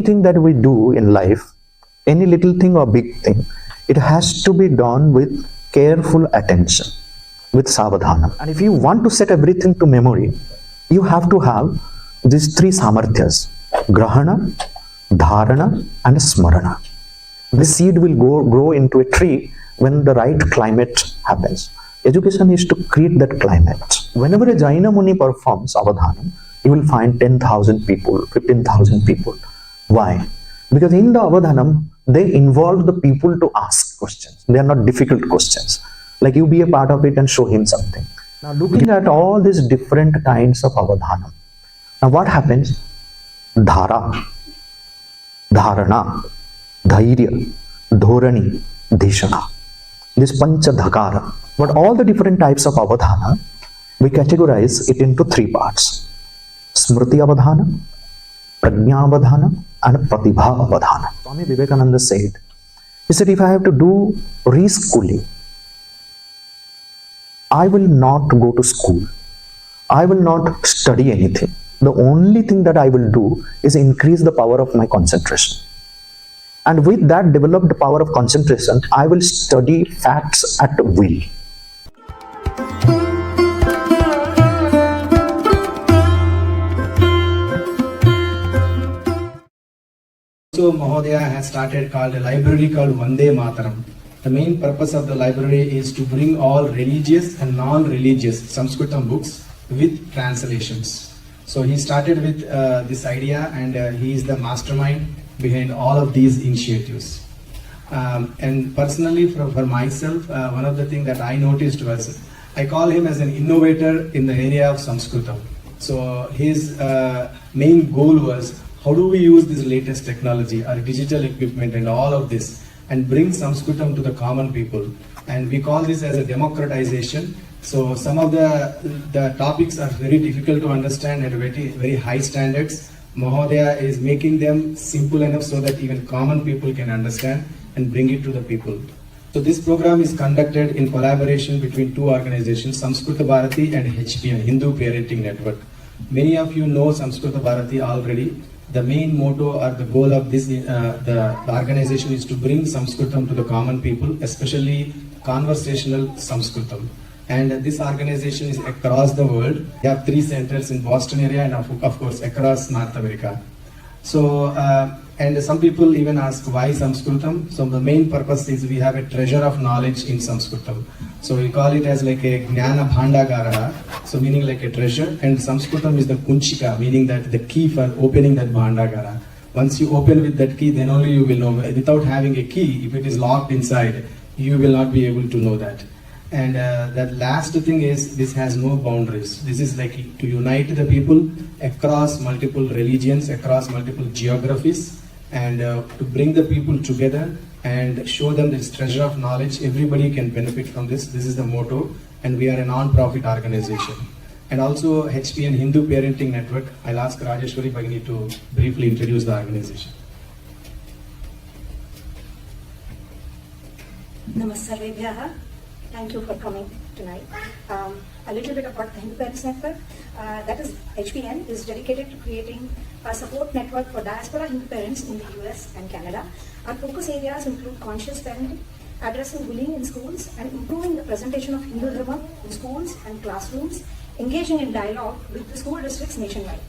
anything that we do in life, any little thing or big thing, it has to be done with careful attention, with Savadhana. And if you want to set everything to memory, you have to have these three samarthyas: grahana, dharana, and smarana. The seed will grow into a tree when the right climate happens. Education is to create that climate. Whenever a Jaina Muni performs Avadhana, you will find 10,000 people, 15,000 people. Why? Because in the Avadhanam, they involve the people to ask questions. They are not difficult questions. Like you be a part of it and show him something. Now looking at all these different kinds of Avadhanam. Now what happens? Dhara, dharana, dhairya, dhorani, dhishana. This pancha dhakara. But all the different types of Avadhana, we categorize it into three parts: Smriti Avadhana, Prajna Avadhana, and Pratibha Avadhana. Swami Vivekananda said, he said, if I have to do reschooling, I will not go to school. I will not study anything. The only thing that I will do is increase the power of my concentration. And with that developed power of concentration, I will study facts at will. So Mahodaya has started called a library called Vande Mataram. The main purpose of the library is to bring all religious and non-religious Sanskritam books with translations. So he started with this idea, and he is the mastermind behind all of these initiatives. And personally for myself, one of the things that I noticed was, I call him as an innovator in the area of Sanskritam. So his main goal was, how do we use this latest technology, our digital equipment and all of this, and bring Sanskritam to the common people? And we call this as a democratization. So some of the topics are very difficult to understand at very, very high standards. Mahodaya is making them simple enough so that even common people can understand and bring it to the people. So this program is conducted in collaboration between two organizations, Samskrita Bharati and HPN, Hindu Parenting Network. Many of you know Samskrita Bharati already. The main motto or the goal of this, the organization is to bring Sanskritam to the common people, especially conversational Sanskritam. And this organization is across the world. We have 3 centers in Boston area and of course across North America. So, and some people even ask why Sanskritam. So the main purpose is we have a treasure of knowledge in Sanskritam. So we call it as like a Jnana Bhandagara, so meaning like a treasure, and Sanskritam is the Kunchika, meaning that the key for opening that Bhandagara. Once you open with that key, then only you will know. Without having a key, if it is locked inside, you will not be able to know that. And the last thing is, this has no boundaries. This is like to unite the people across multiple religions, across multiple geographies, and to bring the people together and show them this treasure of knowledge. Everybody can benefit from this. This is the motto, and we are a non-profit organization. And also HPN Hindu Parenting Network. I'll ask Rajeshwari Bhagini to briefly introduce the organization. Namaste. Thank you for coming tonight. A little bit about the Hindu Parents Network. That is, HPN is dedicated to creating a support network for diaspora Hindu parents in the US and Canada. Our focus areas include conscious parenting, addressing bullying in schools, and improving the presentation of Hindu Dharma in schools and classrooms, engaging in dialogue with the school districts nationwide.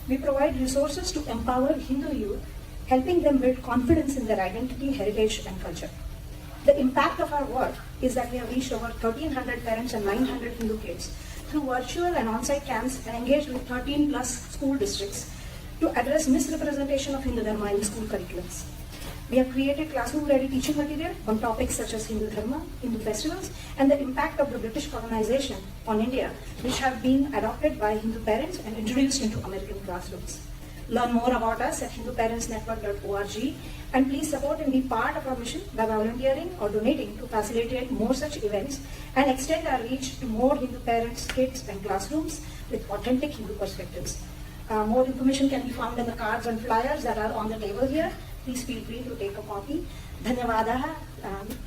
We provide resources to empower Hindu youth, helping them build confidence in their identity, heritage, and culture. The impact of our work is that we have reached over 1,300 parents and 900 Hindu kids through virtual and on-site camps, and engaged with 13 plus school districts to address misrepresentation of Hindu Dharma in school curriculums. We have created classroom-ready teaching material on topics such as Hindu Dharma, Hindu festivals, and the impact of the British colonization on India, which have been adopted by Hindu parents and introduced into American classrooms. Learn more about us at hinduparentsnetwork.org, and please support and be part of our mission by volunteering or donating to facilitate more such events and extend our reach to more Hindu parents, kids, and classrooms with authentic Hindu perspectives. More information can be found in the cards and flyers that are on the table here. Please feel free to take a copy. Dhanyavadaha.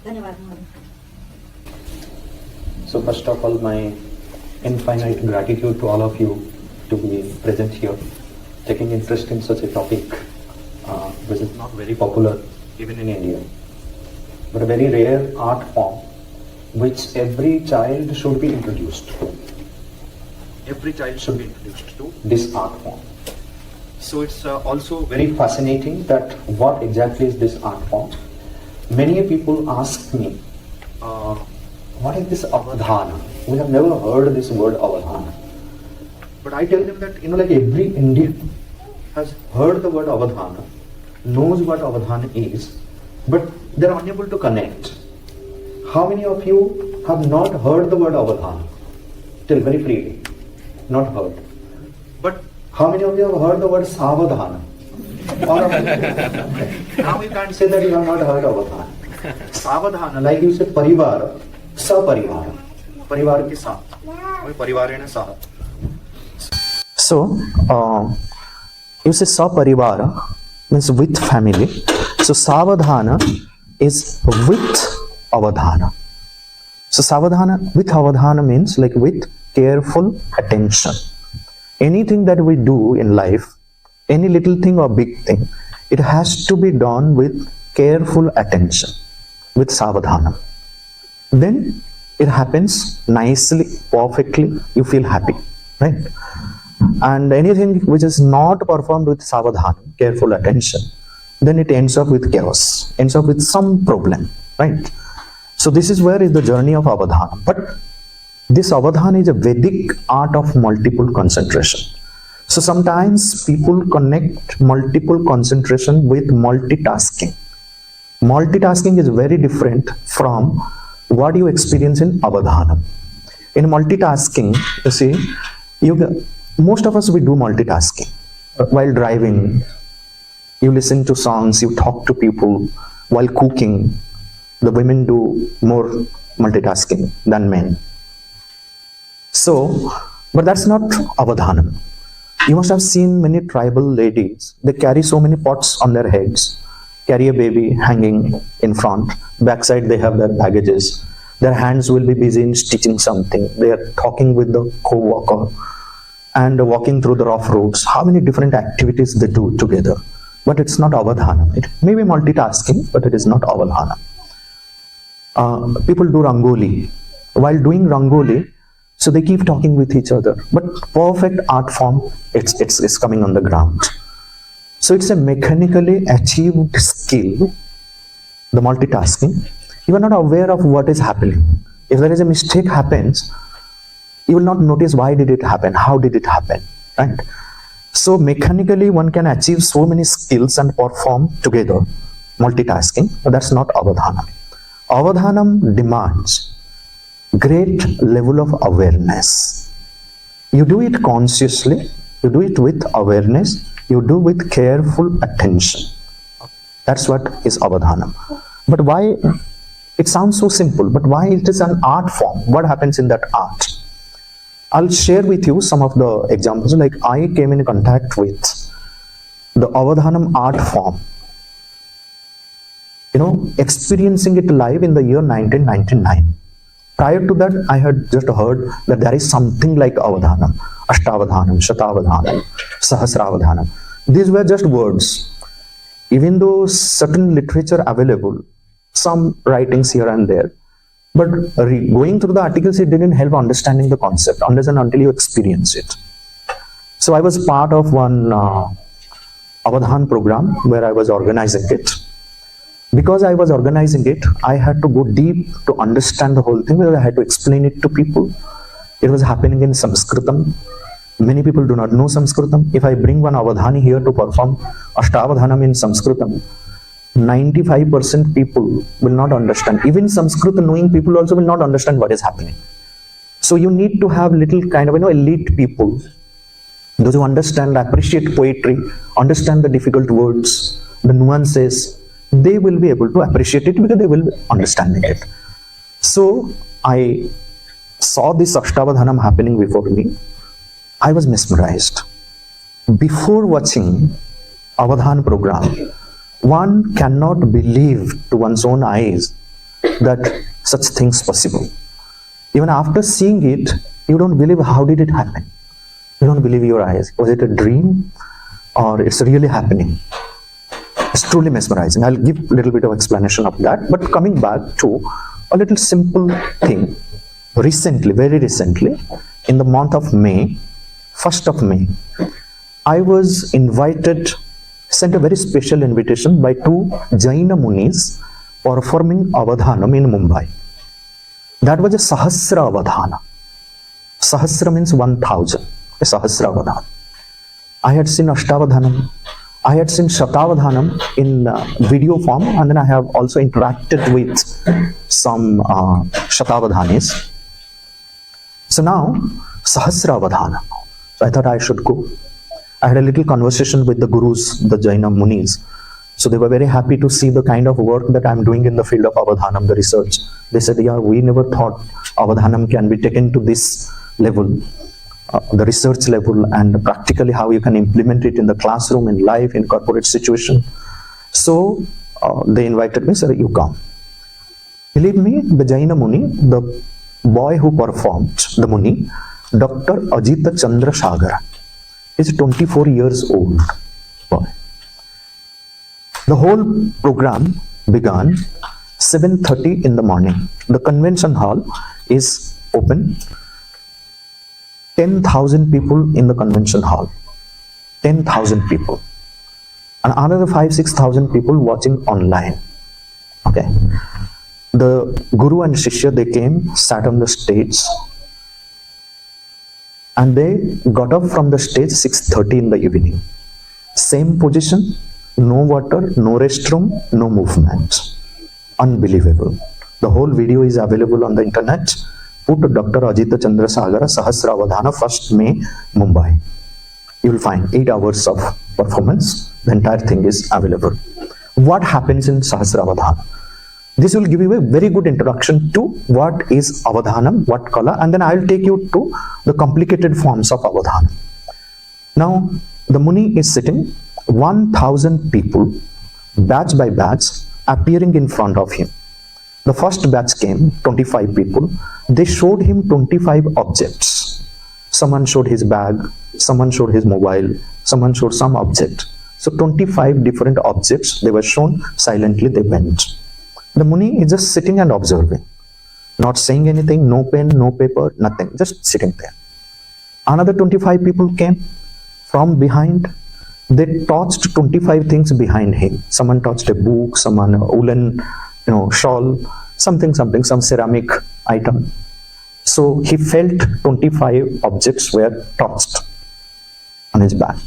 Dhanyavadaha. So first of all, my infinite gratitude to all of you to be present here, taking interest in such a topic. which is not very popular even in India, but a very rare art form which every child should be introduced to. Every child should be introduced to this art form. So it's also very fascinating that what exactly is this art form. Many people ask me, what is this Avadhana? We have never heard this word Avadhana. But I tell them that, like every Indian has heard the word Avadhana, knows what Avadhana is, but they are unable to connect. How many of you have not heard the word Avadhana? Tell very freely. Not heard. But how many of you have heard the word Savadhana? Now we can't say that you have not heard Avadhana. Savadhana, like you said, Parivara, Saparivara. Parivar ke saath. Parivarena saath. So, you say Saparivara means with family. So Savadhana is with Avadhana. So Savadhana with Avadhana means like with careful attention. Anything that we do in life, any little thing or big thing, it has to be done with careful attention, with Savadhana. Then it happens nicely, perfectly, you feel happy, right? And anything which is not performed with Savadhana, careful attention, then it ends up with chaos, ends up with some problem, right? So this is where is the journey of Avadhana. But this Avadhana is a Vedic art of multiple concentration. So sometimes people connect multiple concentration with multitasking. Multitasking is very different from what you experience in Avadhana. In multitasking, you see, most of us, we do multitasking. While driving, you listen to songs, you talk to people. While cooking, the women do more multitasking than men. So, but that's not Avadhana. You must have seen many tribal ladies, they carry so many pots on their heads, carry a baby hanging in front, backside they have their baggages, their hands will be busy in stitching something, they are talking with the co-worker and walking through the rough roads. How many different activities they do together. But it's not Avadhana. It may be multitasking, but it is not Avadhana. People do Rangoli. While doing Rangoli, so they keep talking with each other. But perfect art form, it's coming on the ground. So it's a mechanically achieved skill, the multitasking. You are not aware of what is happening. If there is a mistake happens, you will not notice why did it happen, how did it happen, right? So mechanically one can achieve so many skills and perform together, multitasking, but that's not Avadhana. Avadhanam demands great level of awareness. You do it consciously, you do it with awareness, you do with careful attention. That's what is Avadhanam. But why, it sounds so simple, but why it is an art form? What happens in that art? I'll share with you some of the examples. Like I came in contact with the Avadhanam art form, experiencing it live in the year 1999. Prior to that, I had just heard that there is something like Avadhanam, Ashta Avadhana, Avadhana, Sahasra Avadhana. These were just words. Even though certain literature available, some writings here and there, but going through the articles, it didn't help understanding the concept, unless and until you experience it. So I was part of one Avadhan program where I was organizing it. Because I was organizing it, I had to go deep to understand the whole thing, because I had to explain it to people. It was happening in Samskritam. Many people do not know Samskritam. If I bring one Avadhani here to perform Ashta Avadhanam in Samskritam, 95% people will not understand. Even Sanskrit knowing people also will not understand what is happening. So you need to have little kind of elite people, those who understand, appreciate poetry, understand the difficult words, the nuances. They will be able to appreciate it because they will be understanding it. So I saw this Ashta Avadhanam happening before me. I was mesmerized. Before watching Avadhan program, one cannot believe to one's own eyes that such things possible. Even after seeing it, you don't believe how did it happen. You don't believe your eyes. Was it a dream or it's really happening? It's truly mesmerizing. I'll give a little bit of explanation of that. But coming back to a little simple thing. Recently, very recently, in the month of May, 1st of May, I was invited, sent a very special invitation by two Jain munis performing Avadhanam in Mumbai. That was a Sahasra Avadhana. Sahasra means 1000. A Sahasra Avadhana. I had seen Ashta Avadhanam. I had seen Ashta Avadhanam in video form, and then I have also interacted with some Ashta Avadhanis. So now, Sahasra Avadhana. So I thought I should go. I had a little conversation with the gurus, the Jaina munis. So they were very happy to see the kind of work that I'm doing in the field of Avadhanam, the research. They said, yeah, we never thought Avadhanam can be taken to this level, the research level, and practically how you can implement it in the classroom, in life, in corporate situation. So they invited me, sir, you come. Believe me, the Jaina Muni, the boy who performed, the Muni, Dr. Ajita Chandra Sagara, is 24 years old boy. The whole program began 7:30 in the morning. The convention hall is open. 10,000 people in the convention hall. 10,000 people. And another 5,000-6,000 people watching online. Okay. The Guru and Shishya, they came, sat on the stage, and they got up from the stage 6:30 in the evening. Same position, no water, no restroom, no movement. Unbelievable. The whole video is available on the internet. Put Dr. Ajita Chandra Sagara, Sahasra Avadhana, 1st May, Mumbai. You will find 8 hours of performance. The entire thing is available. What happens in Sahasra Avadhana? This will give you a very good introduction to what is Avadhanam, what Kala, and then I will take you to the complicated forms of Avadhana. Now, the Muni is sitting, 1,000 people, batch by batch, appearing in front of him. The first batch came, 25 people. They showed him 25 objects. Someone showed his bag, someone showed his mobile, someone showed some object. So 25 different objects, they were shown, silently they went. The Muni is just sitting and observing, not saying anything, no pen, no paper, nothing, just sitting there. Another 25 people came from behind. They touched 25 things behind him. Someone touched a book, someone a woolen, shawl, something, some ceramic item. So he felt 25 objects were touched on his back.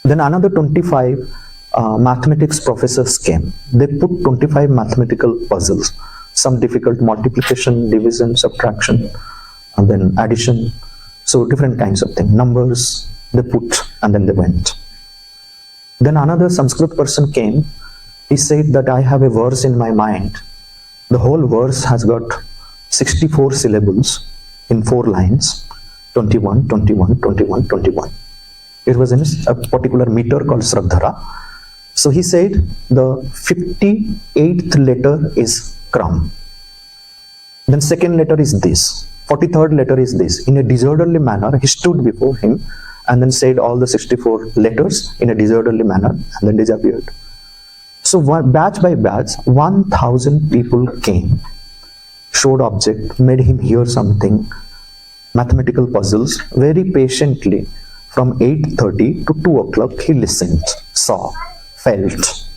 Then another 25 mathematics professors came. They put 25 mathematical puzzles, some difficult multiplication, division, subtraction, and then addition. So different kinds of things, numbers they put, and then they went. Then another Sanskrit person came. He said that I have a verse in my mind. The whole verse has got 64 syllables in 4 lines, 21, 21, 21, 21. It was in a particular meter called Sraddhara. So he said the 58th letter is Kram. Then second letter is this. 43rd letter is this. In a disorderly manner, he stood before him and then said all the 64 letters in a disorderly manner and then disappeared. So batch by batch, 1,000 people came, showed object, made him hear something, mathematical puzzles, very patiently. From 8:30 to 2 o'clock, he listened, saw, felt.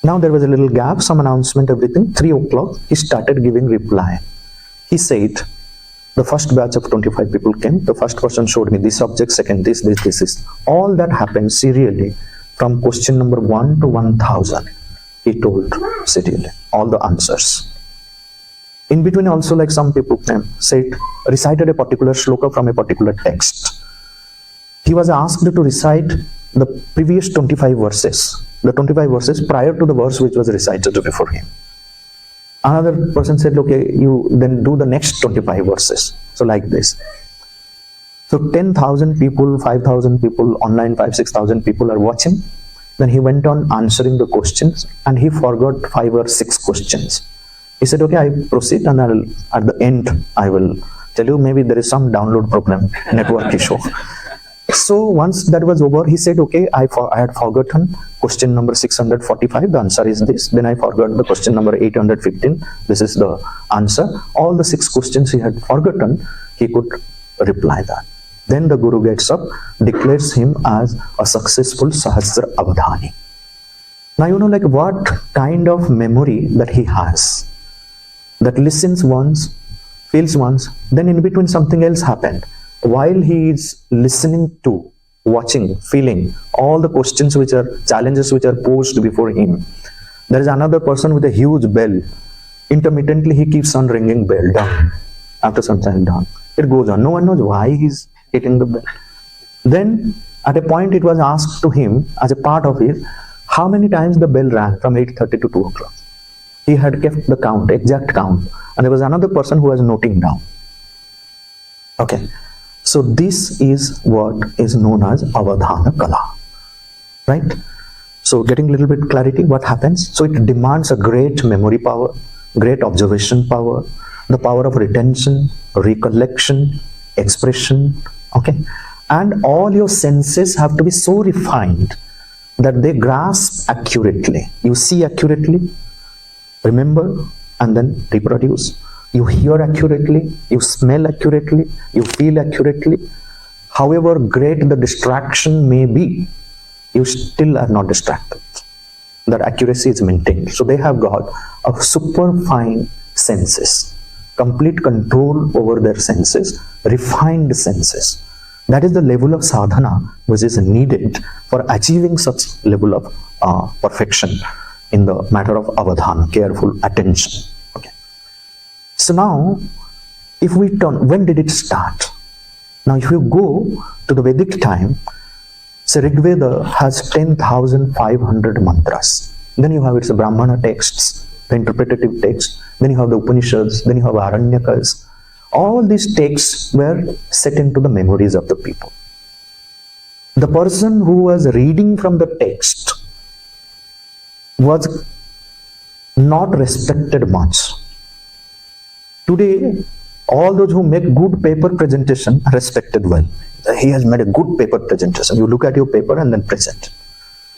Now there was a little gap, some announcement, everything. 3 o'clock, he started giving reply. He said, the first batch of 25 people came. The first person showed me this object, second this. All that happened serially from question number 1 to 1,000. He told serially all the answers. In between also, like some people came, said, recited a particular shloka from a particular text. He was asked to recite the previous 25 verses, the 25 verses prior to the verse which was recited before him. Another person said, okay, you then do the next 25 verses. So like this. So 10,000 people, 5,000 people, online 5,000-6,000 people are watching. Then he went on answering the questions and he forgot 5 or 6 questions. He said, okay, I proceed and at the end, I will tell you, maybe there is some download problem, network issue. So once that was over, he said, okay, I had forgotten question number 645, the answer is this. Then I forgot the question number 815, this is the answer. All the 6 questions he had forgotten, he could reply that. Then the Guru gets up, declares him as a successful Sahasra Avadhani. Now you know, like, what kind of memory that he has, that listens once, feels once, then in between something else happened. While he is listening to, watching, feeling all the questions which are challenges which are posed before him, there is another person with a huge bell. Intermittently he keeps on ringing bell, down. After some time, down. It goes on. No one knows why he's hitting the bell. Then at a point it was asked to him as a part of it, how many times the bell rang from 8:30 to 2 o'clock. He had kept the count, exact count, and there was another person who was noting down. Okay. So this is what is known as Avadhana Kala, right? So getting a little bit clarity, what happens? So it demands a great memory power, great observation power, the power of retention, recollection, expression, okay? And all your senses have to be so refined that they grasp accurately. You see accurately, remember, and then reproduce. You hear accurately, you smell accurately, you feel accurately. However great the distraction may be, you still are not distracted. That accuracy is maintained. So they have got a super fine senses, complete control over their senses, refined senses. That is the level of sadhana which is needed for achieving such level of perfection in the matter of avadhana, careful attention. So now, if we turn, when did it start? Now, if you go to the Vedic time, so Rig Veda has 10,500 mantras. Then you have its Brahmana texts, the interpretative texts. Then you have the Upanishads. Then you have Aranyakas. All these texts were set into the memories of the people. The person who was reading from the text was not respected much. Today, all those who make good paper presentation are respected well. He has made a good paper presentation. You look at your paper and then present.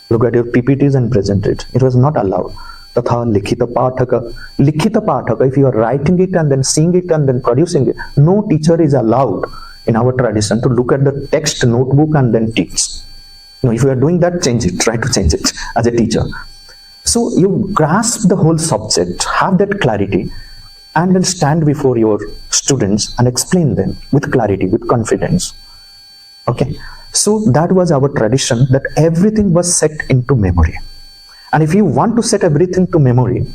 Look at your PPTs and present it. It was not allowed. Tatha likhita pathaka. Likhita pathaka, if you are writing it and then seeing it and then producing it, no teacher is allowed in our tradition to look at the text notebook and then teach. No, if you are doing that, change it. Try to change it as a teacher. So you grasp the whole subject, have that clarity, and then stand before your students and explain them with clarity, with confidence. Okay, so that was our tradition, that everything was set into memory. And if you want to set everything to memory,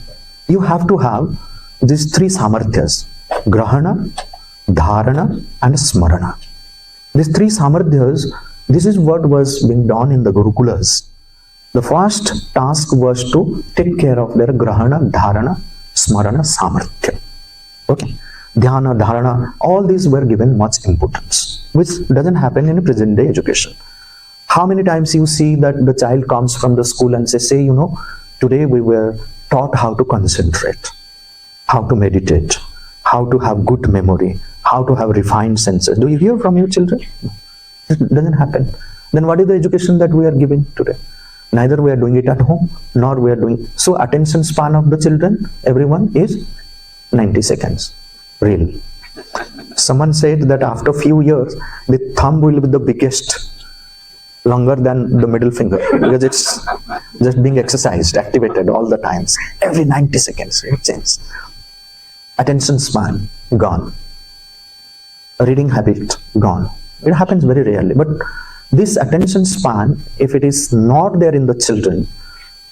you have to have these 3 samarthyas: grahana, dharana, and smarana. These 3 samarthyas, this is what was being done in the Gurukulas. The first task was to take care of their grahana, dharana, smarana, samarthya. Okay, dhyana, dharana, all these were given much importance, which doesn't happen in a present day education. How many times you see that the child comes from the school and say, you know, today we were taught how to concentrate, how to meditate, how to have good memory, how to have refined senses. Do you hear from your children? No. It doesn't happen. Then what is the education that we are giving today? Neither we are doing it at home, nor we are doing. So attention span of the children, everyone, is 90 seconds. Really. Someone said that after a few years, the thumb will be the biggest, longer than the middle finger, because it's just being exercised, activated all the times. Every 90 seconds, it changes. Attention span, gone. Reading habit, gone. It happens very rarely. But this attention span, if it is not there in the children,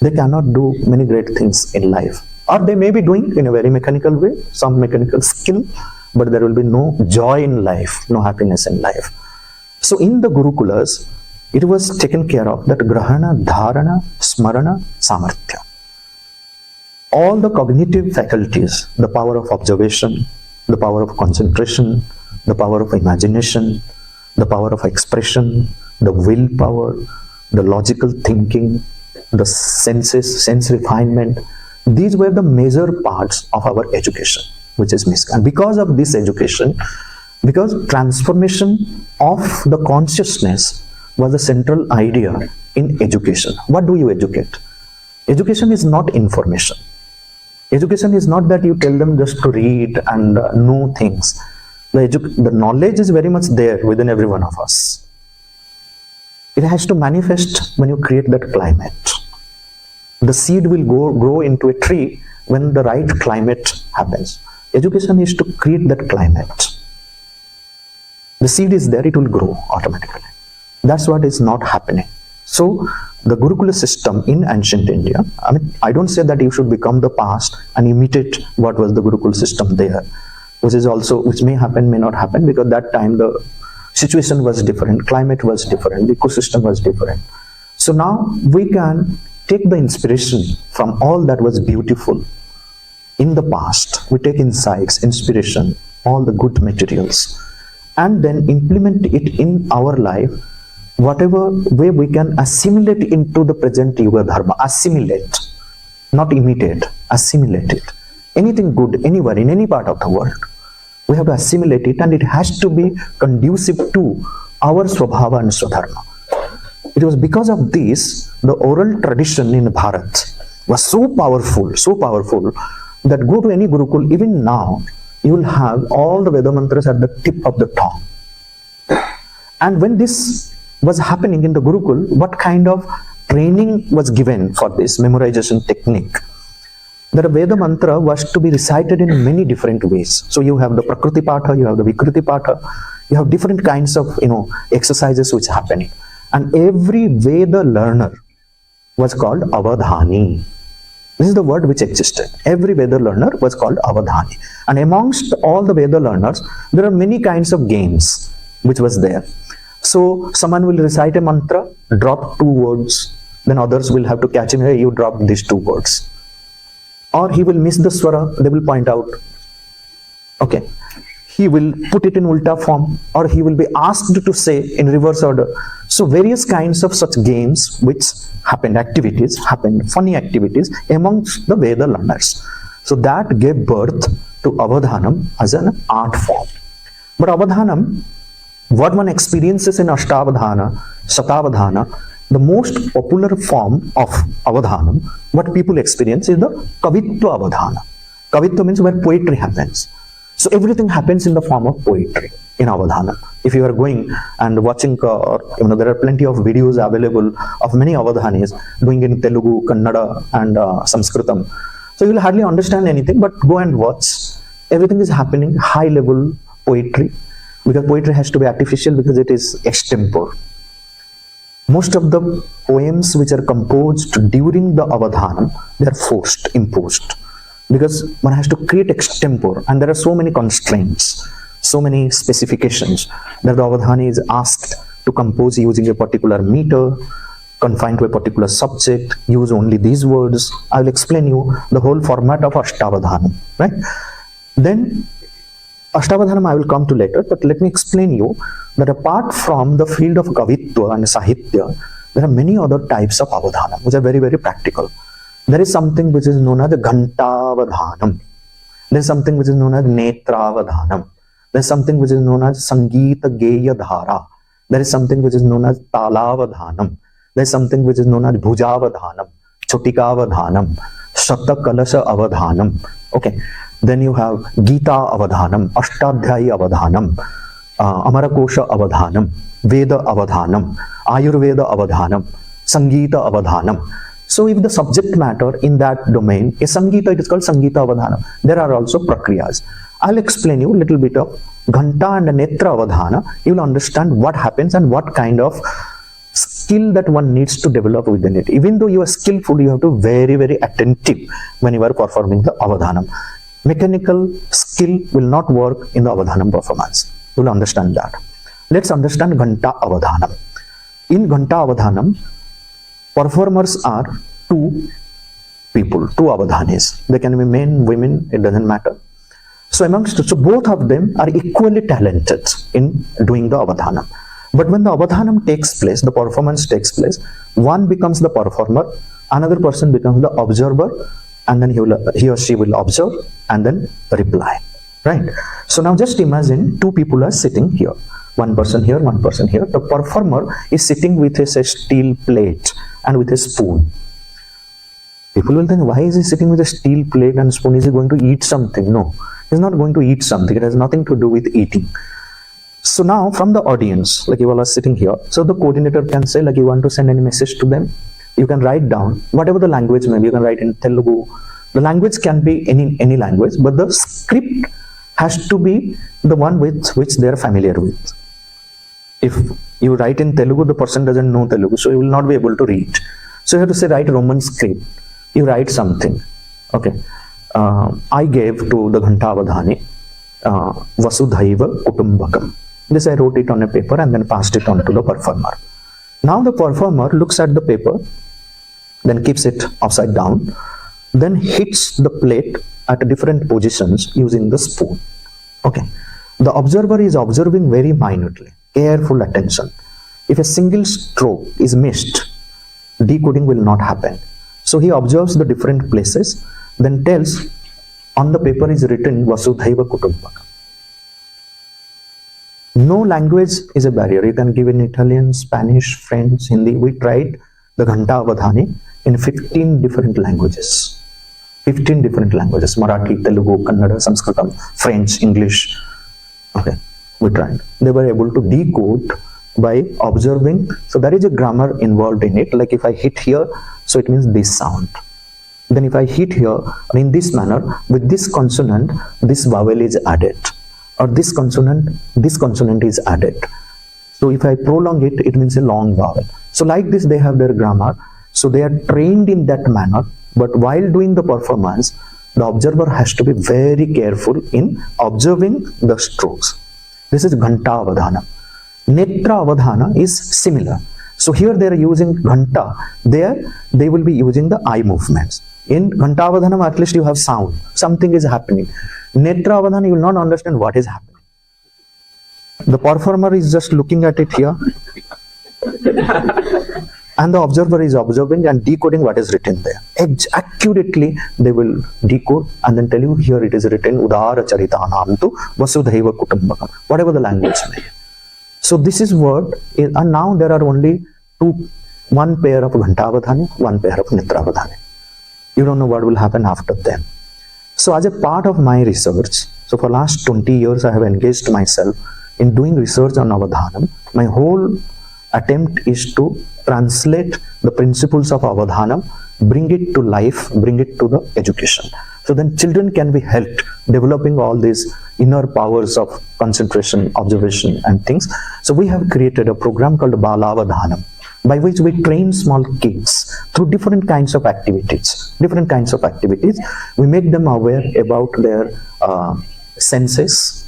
they cannot do many great things in life. Or they may be doing in a very mechanical way, some mechanical skill, but there will be no joy in life, no happiness in life. So in the Gurukulas, it was taken care of that grahana, dharana, smarana, samarthya. All the cognitive faculties, the power of observation, the power of concentration, the power of imagination, the power of expression, the willpower, the logical thinking, the senses, sense refinement, these were the major parts of our education, which is missing. And because of this education, because transformation of the consciousness was the central idea in education. What do you educate? Education is not information. Education is not that you tell them just to read and know things. The knowledge is very much there within every one of us. It has to manifest when you create that climate. The seed will grow into a tree when the right climate happens. Education is to create that climate. The seed is there, it will grow automatically. That's what is not happening. So the Gurukula system in ancient India, I don't say that you should become the past and imitate what was the Gurukula system there, which may happen, may not happen, because that time the situation was different, climate was different, the ecosystem was different. So now we can take the inspiration from all that was beautiful in the past. We take insights, inspiration, all the good materials, and then implement it in our life, whatever way we can assimilate into the present Yuga Dharma. Assimilate, not imitate, assimilate it. Anything good, anywhere, in any part of the world, we have to assimilate it, and it has to be conducive to our Swabhava and Swadharma. It was because of this, the oral tradition in Bharat was so powerful, that go to any Gurukul, even now, you will have all the Veda mantras at the tip of the tongue. And when this was happening in the Gurukul, what kind of training was given for this memorization technique? The Veda mantra was to be recited in many different ways. So you have the Prakriti Patha, you have the Vikriti Patha, you have different kinds of exercises which are happening. And every Veda learner was called Avadhani. This is the word which existed. Every Veda learner was called Avadhani. And amongst all the Veda learners, there are many kinds of games which was there. So someone will recite a mantra, drop 2 words, then others will have to catch him, hey, you dropped these 2 words. Or he will miss the swara, they will point out. Okay. He will put it in ulta form, or he will be asked to say in reverse order. So various kinds of such games which happened, funny activities amongst the Veda learners. So that gave birth to Avadhanam as an art form. But Avadhanam, what one experiences in Ashta Avadhana, Avadhana, the most popular form of Avadhanam, what people experience is the Kavitva Avadhana. Kavitva means where poetry happens. So everything happens in the form of poetry in Avadhana. If you are going and watching, there are plenty of videos available of many Avadhanis doing in Telugu, Kannada and Sanskritam. So you will hardly understand anything, but go and watch. Everything is happening, high level poetry, because poetry has to be artificial because it is extempore. Most of the poems which are composed during the Avadhanam, they are imposed. Because one has to create extempore, and there are so many constraints, so many specifications that the Avadhani is asked to compose using a particular meter, confined to a particular subject, use only these words. I will explain you the whole format of Ashta Avadhana, right? Then Ashta Avadhana I will come to later, but let me explain you that apart from the field of Kavitva and Sahitya, there are many other types of Avadhana which are very, very practical. There is something which is known as the Ghanta Avadhanam. There is something which is known as Netra Avadhanam. There is something which is known as Sangeeta Geya Dhara. There is something which is known as Tala Avadhanam. There is something which is known as Bhuja Avadhanam, Chotika Avadhanam, Shata Kalasha Avadhanam. Okay. Then you have Gita Avadhanam, Ashtadhyayi Avadhanam, Amarakosha Avadhanam, Veda Avadhanam, Ayurveda Avadhanam, Sangeeta Avadhanam. So if the subject matter in that domain is Sangeeta, it is called Sangeeta Avadhana. There are also Prakriyas. I'll explain you a little bit of Ghanta and Netra Avadhana. You will understand what happens and what kind of skill that one needs to develop within it. Even though you are skillful, you have to be very, very attentive when you are performing the Avadhanam. Mechanical skill will not work in the Avadhanam performance. You will understand that. Let's understand Ghanta Avadhanam. In Ghanta Avadhanam, performers are 2 people, 2 Avadhanis. They can be men, women, it doesn't matter. So both of them are equally talented in doing the Avadhanam. But when the Avadhanam takes place, the performance takes place, one becomes the performer, another person becomes the observer, and then he or she will observe and then reply. right? So now just imagine two people are sitting here. One person here, one person here. The performer is sitting with a steel plate and with a spoon. People will think, why is he sitting with a steel plate and spoon? Is he going to eat something? No, he's not going to eat something. It has nothing to do with eating. So now from the audience, like you all are sitting here, so the coordinator can say, like, you want to send any message to them, you can write down whatever the language may be. You can write in Telugu. The language can be any language, but the script has to be the one with which they are familiar with. If you write in Telugu, the person doesn't know Telugu, so he will not be able to read. So you have to say, write Roman script. You write something. Okay. I gave to the Ghanta Avadhani Vasudhaiva Kutumbakam. This I wrote it on a paper and then passed it on to the performer. Now the performer looks at the paper, then keeps it upside down, then hits the plate at different positions using the spoon. Okay. The observer is observing very minutely, careful attention. If a single stroke is missed, decoding will not happen. So he observes the different places, then tells, on the paper is written Vasudhaiva Kutumbakam. No language is a barrier. You can give in Italian, Spanish, French, Hindi. We tried the Ghanta Avadhani in 15 different languages. 15 different languages. Marathi, Telugu, Kannada, Sanskritam, French, English. Okay, we tried. They were able to decode by observing. So there is a grammar involved in it. Like if I hit here, so it means this sound. Then if I hit here, in this manner, with this consonant, this vowel is added. Or this consonant is added. So if I prolong it, it means a long vowel. So like this, they have their grammar. So they are trained in that manner. But while doing the performance, the observer has to be very careful in observing the strokes. This is Ghanta Avadhana. Netra Avadhana is similar. So here they are using Ghanta. There they will be using the eye movements. In Ghanta Avadhana, at least you have sound. Something is happening. Netra Avadhana, you will not understand what is happening. The performer is just looking at it here. And the observer is observing and decoding what is written there. Accurately, they will decode and then tell you, here it is written Udara Charitanam tu Vasudhaiva Kutumbakam. Whatever the language may be. So this is what, and now there are only one pair of Ghanta Avadhani, one pair of Netra Avadhani. You don't know what will happen after them. So as a part of my research, so for last 20 years I have engaged myself in doing research on Avadhanam. My whole attempt is to translate the principles of Avadhanam, bring it to life, bring it to the education. So then children can be helped developing all these inner powers of concentration, observation and things. So we have created a program called Baala Avadhana, by which we train small kids through different kinds of activities. We make them aware about their senses,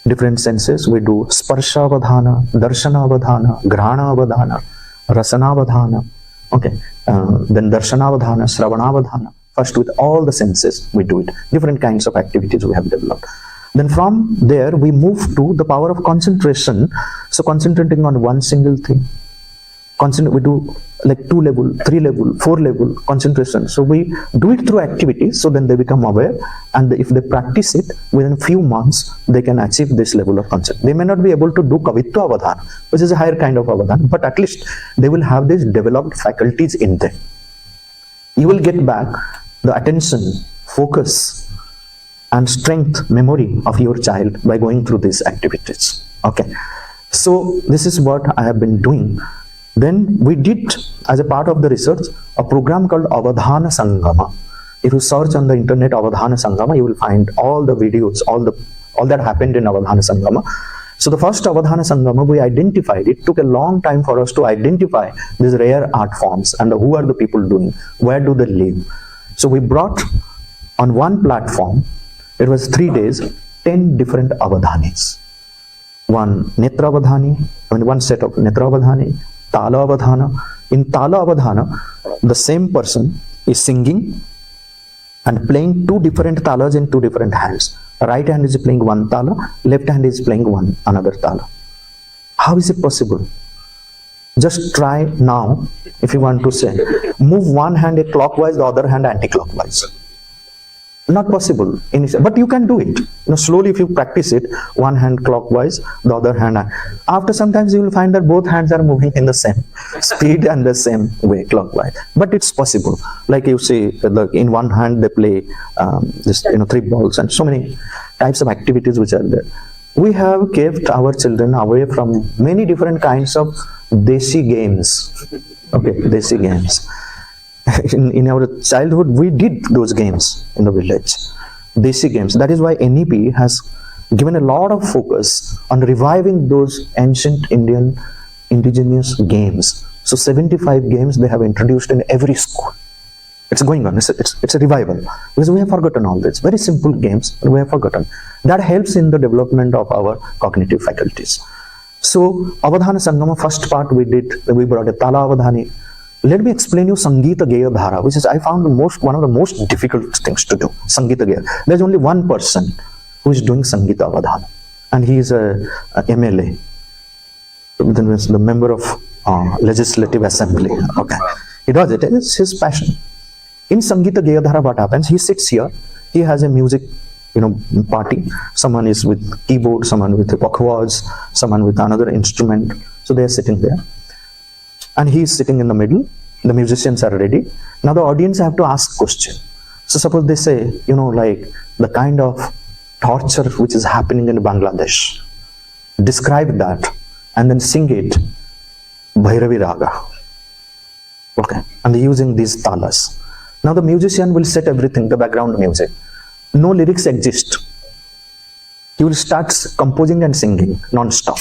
different senses. We do Sparsha Avadhana, Darshana Avadhana, Grahana Avadhana, Rasana Avadhana. Okay, then Darshana Avadhana, Sravana Avadhana. First with all the senses we do it. Different kinds of activities we have developed. Then from there we move to the power of concentration. So concentrating on one single thing. We do like 2 level, 3 level, 4 level concentration. So we do it through activities, so then they become aware, and if they practice it within few months, they can achieve this level of concentration. They may not be able to do Kavitva Avadhana, which is a higher kind of Avadhana, but at least they will have these developed faculties in them. You will get back the attention, focus and strength, memory of your child by going through these activities. Okay, so this is what I have been doing. Then we did, as a part of the research, a program called Avadhana Sangama. If you search on the internet Avadhana Sangama, you will find all the videos, all that happened in Avadhana Sangama. So the first Avadhana Sangama, we identified, it took a long time for us to identify these rare art forms and who are the people doing, where do they live. So we brought on one platform, it was 3 days, 10 different Avadhanis. One Netra Avadhani, one set of Netra Avadhani, Tala Avadhana. In Tala Avadhana, the same person is singing and playing 2 different talas in 2 different hands. Right hand is playing one tala, left hand is playing another tala. How is it possible? Just try now, if you want to say. Move one hand clockwise, the other hand anti-clockwise. Not possible initially, but you can do it. Slowly if you practice it, one hand clockwise, the other hand. After sometimes you will find that both hands are moving in the same speed and the same way, clockwise. But it's possible. Like you see, in one hand they play this, 3 balls and so many types of activities which are there. We have kept our children away from many different kinds of desi games. Okay, desi games. In our childhood, we did those games in the village, desi games. That is why NEP has given a lot of focus on reviving those ancient Indian indigenous games. So 75 games they have introduced in every school. It's going on. It's a revival because we have forgotten all this. Very simple games, but we have forgotten. That helps in the development of our cognitive faculties. So Avadhana Sangama, first part we brought a Tala Avadhani. Let me explain you Sangeeta Dhara, which is I found one of the most difficult things to do. Sangeeta Geya. There's only one person who is doing Sangeeta Avadhana, and he is a MLA, the member of Legislative Assembly. Okay, he does it. It's his passion. In Sangeeta Dhara, what happens? He sits here. He has a music, party. Someone is with keyboard, someone with pakwas, someone with another instrument. So they are sitting there. And he is sitting in the middle. The musicians are ready. Now the audience have to ask question. So suppose they say, like the kind of torture which is happening in Bangladesh. Describe that and then sing it Bhairavi Raga. Okay. And using these talas. Now the musician will set everything, the background music. No lyrics exist. He will start composing and singing non-stop.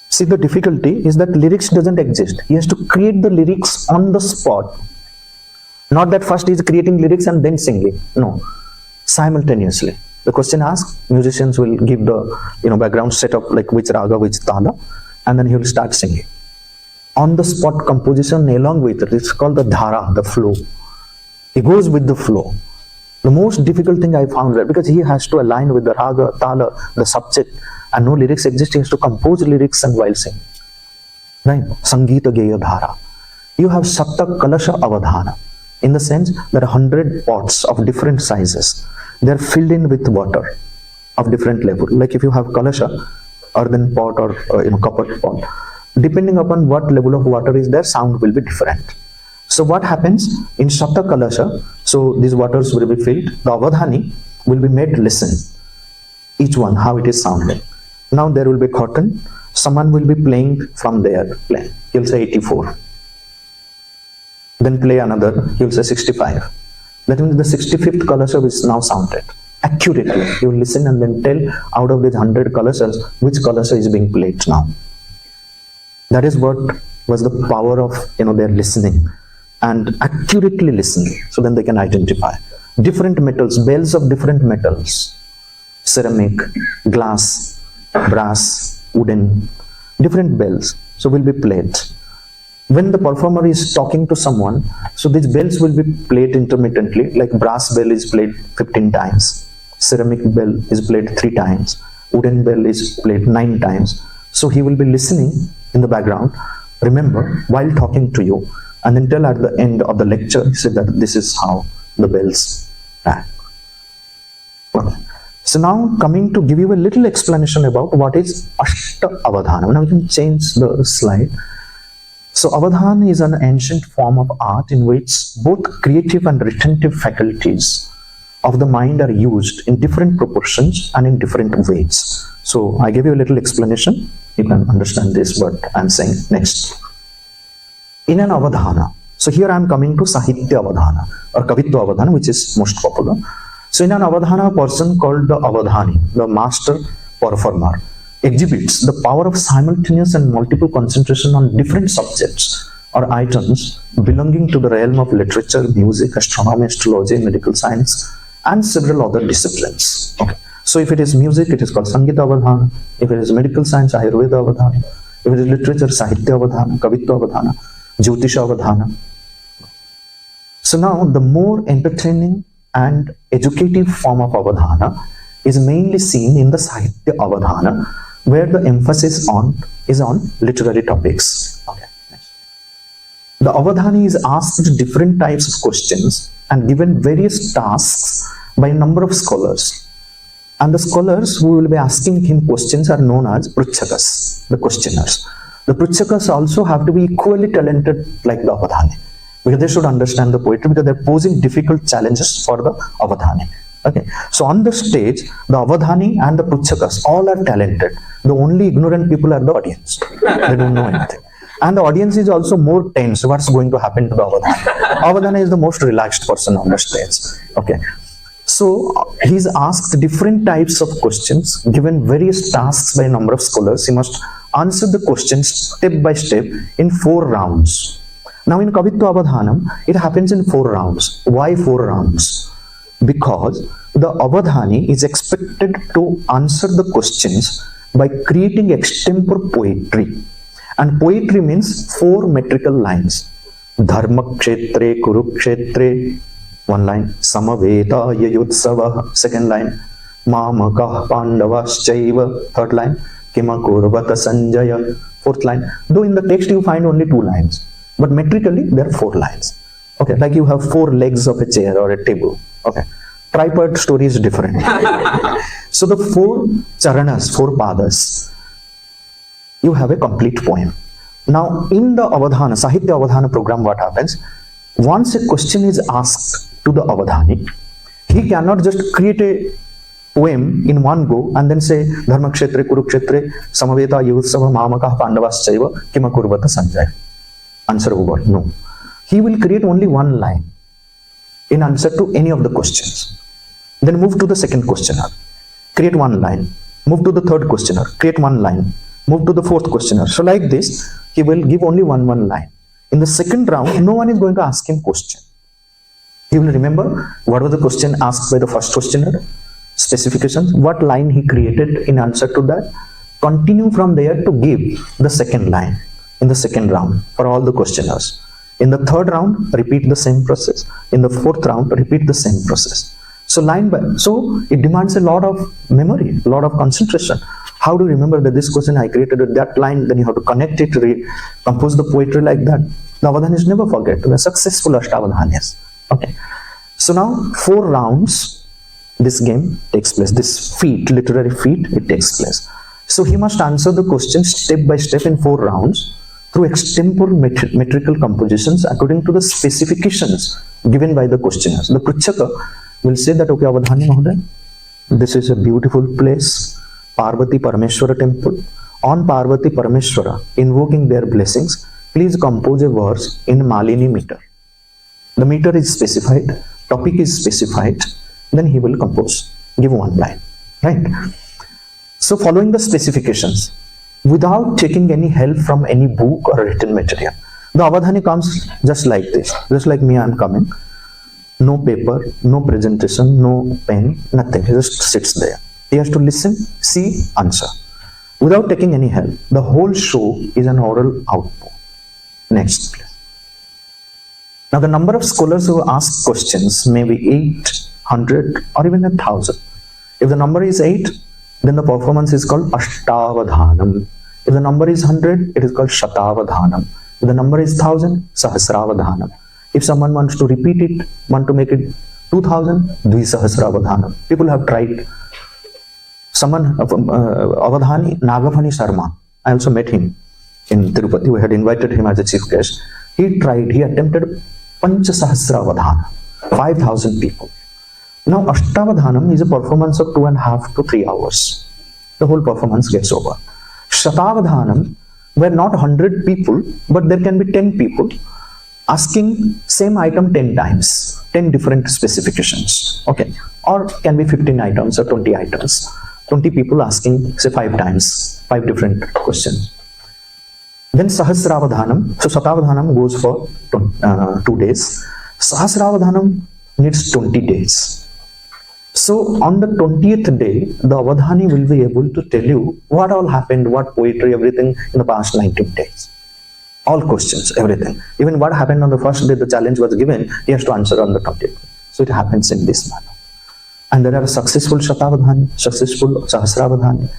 See, the difficulty is that lyrics doesn't exist. He has to create the lyrics on the spot. Not that first he is creating lyrics and then singing. No, simultaneously. The question asked, musicians will give the background setup like which raga, which tala, and then he will start singing. On the spot composition along with it, it's called the dhara, the flow. He goes with the flow. The most difficult thing I found there, because he has to align with the raga, tala, the subject, and no lyrics exist, he has to compose lyrics and while singing. Right? Sangeeta Dhara. You have Sapta Kalasha Avadhana. In the sense, there are 100 pots of different sizes. They are filled in with water of different level. Like if you have kalasha, earthen pot or copper pot, depending upon what level of water is there, sound will be different. So what happens in Sapta Kalasha? So these waters will be filled. The Avadhani will be made listen. Each one, how it is sounding. Now there will be curtain. Someone will be playing from there. Play. He'll say 84. Then play another. He'll say 65. That means the 65th kalasha is now sounded accurately. You listen and then tell out of these 100 kalashas which kalasha is being played now. That is what was the power of their listening and accurately listening. So then they can identify different metals, bells of different metals, ceramic, glass, brass, wooden, different bells. So will be played. When the performer is talking to someone, so these bells will be played intermittently. Like brass bell is played 15 times, ceramic bell is played 3 times, wooden bell is played 9 times. So he will be listening in the background, remember, while talking to you, and then tell at the end of the lecture, he said that this is how the bells rang. Okay. So now coming to give you a little explanation about what is Ashta Avadhana. Now we can change the slide. So Avadhana is an ancient form of art in which both creative and retentive faculties of the mind are used in different proportions and in different ways. So I gave you a little explanation. You can understand this, what I'm saying next. In an Avadhana, so here I'm coming to Sahitya Avadhana or Kavitva Avadhana, which is most popular. So in an Avadhana, a person called the Avadhani, the master performer, exhibits the power of simultaneous and multiple concentration on different subjects or items belonging to the realm of literature, music, astronomy, astrology, medical science, and several other disciplines. Okay. So if it is music, it is called Sangeeta Avadhana. If it is medical science, Ayurveda Avadhana. If it is literature, Sahitya Avadhana, Kavitva Avadhana, Jyotisha Avadhana. So now the more entertaining and educative form of Avadhana is mainly seen in the Sahitya Avadhana, where the emphasis is on literary topics. Okay. The Avadhani is asked different types of questions and given various tasks by a number of scholars. And the scholars who will be asking him questions are known as Pruchakas, the questioners. The Pruchakas also have to be equally talented like the Avadhani, because they should understand the poetry, because they're posing difficult challenges for the Avadhani. Okay, so on the stage, the Avadhani and the Pruchakas all are talented. The only ignorant people are the audience. They don't know anything. And the audience is also more tense. What's going to happen to the Avadhana? Avadhana is the most relaxed person on the stage. Okay. So he's asked different types of questions, given various tasks by a number of scholars. He must answer the questions step by step in 4 rounds. Now in Kavitva Avadhanam, it happens in 4 rounds. Why 4 rounds? Because the Avadhani is expected to answer the questions by creating extempore poetry. And poetry means 4 metrical lines. Dharma kshetre kurukshetre, 1 line. Samaveta yayutsava, 2nd line. Mamaka pandavaschaiva, 3rd line. Kimakurvata sanjaya, 4th line. Though in the text you find only 2 lines, but metrically there are 4 lines. Okay, like you have 4 legs of a chair or a table. Okay, tripod story is different. So the 4 charanas, 4 padas, you have a complete poem. Now in the Avadhana, Sahitya Avadhana program, what happens? Once a question is asked to the Avadhani, he cannot just create a poem in one go and then say Dharma kshetre kurukshetre samaveta yutsava mamaka pandavaschaiva kimakurvata sanjaya. Answer over. No. He will create only 1 line in answer to any of the questions. Then move to the 2nd questioner. Create 1 line. Move to the 3rd questioner. Create 1 line. Move to the 4th questioner. So like this, he will give only one line. In the 2nd round, no one is going to ask him question. He will remember what was the question asked by the 1st questioner, specifications, what line he created in answer to that. Continue from there to give the 2nd line in the 2nd round for all the questioners. In the 3rd round, repeat the same process. In the 4th round, repeat the same process. So line by, so it demands a lot of memory, a lot of concentration. How to remember that this question I created at that line, then you have to connect it, compose the poetry like that. The Avadhanis never forget. They are successful Ashta Avadhanas. Okay. So now 4 rounds, this game takes place. This feat, literary feat, it takes place. So he must answer the question step by step in 4 rounds through extempore metrical compositions according to the specifications given by the questioners. The Pruchaka will say that, okay, Avadhani Mahoday, this is a beautiful place, Parvati Parameshwara Temple. On Parvati Parameshwara, invoking their blessings, please compose a verse in Malini meter. The meter is specified, topic is specified, then he will compose, give 1 line, right? So following the specifications, without taking any help from any book or written material, the Avadhani comes just like this, just like me, I am coming. No paper, no presentation, no pen, nothing. He just sits there. He has to listen, see, answer. Without taking any help. The whole show is an oral output. Next, please. Now the number of scholars who ask questions may be 800 or even 1,000. If the number is 8, then the performance is called Ashta Avadhanam. If the number is 100, it is called Shata Avadhanam. If the number is 1,000, Sahasra Avadhanam. If someone wants to repeat it, want to make it 2,000, Sahasra Avadhanam. People have tried. Someone, Avadhani Nagafani Sharma, I also met him in Tirupati. We had invited him as a chief guest. He tried, he attempted Pancha Sahasra Avadhana, 5,000 people. Now Ashta Avadhanam is a performance of 2.5 to 3 hours. The whole performance gets over. Shata Avadhanam, where not 100 people, but there can be 10 people asking same item 10 times, 10 different specifications, okay? Or can be 15 items or 20 items. 20 people asking, say 5 times, 5 different questions. Then Sahasra Avadhanam, so Shata Avadhanam goes for 2 days. Sahasra Avadhanam needs 20 days. So on the 20th day, the Avadhani will be able to tell you what all happened, what poetry, everything in the past 19 days. All questions, everything. Even what happened on the first day the challenge was given, he has to answer on the 20th. So it happens in this manner. And there are successful Shata Avadhani, successful Sahasra Avadhani.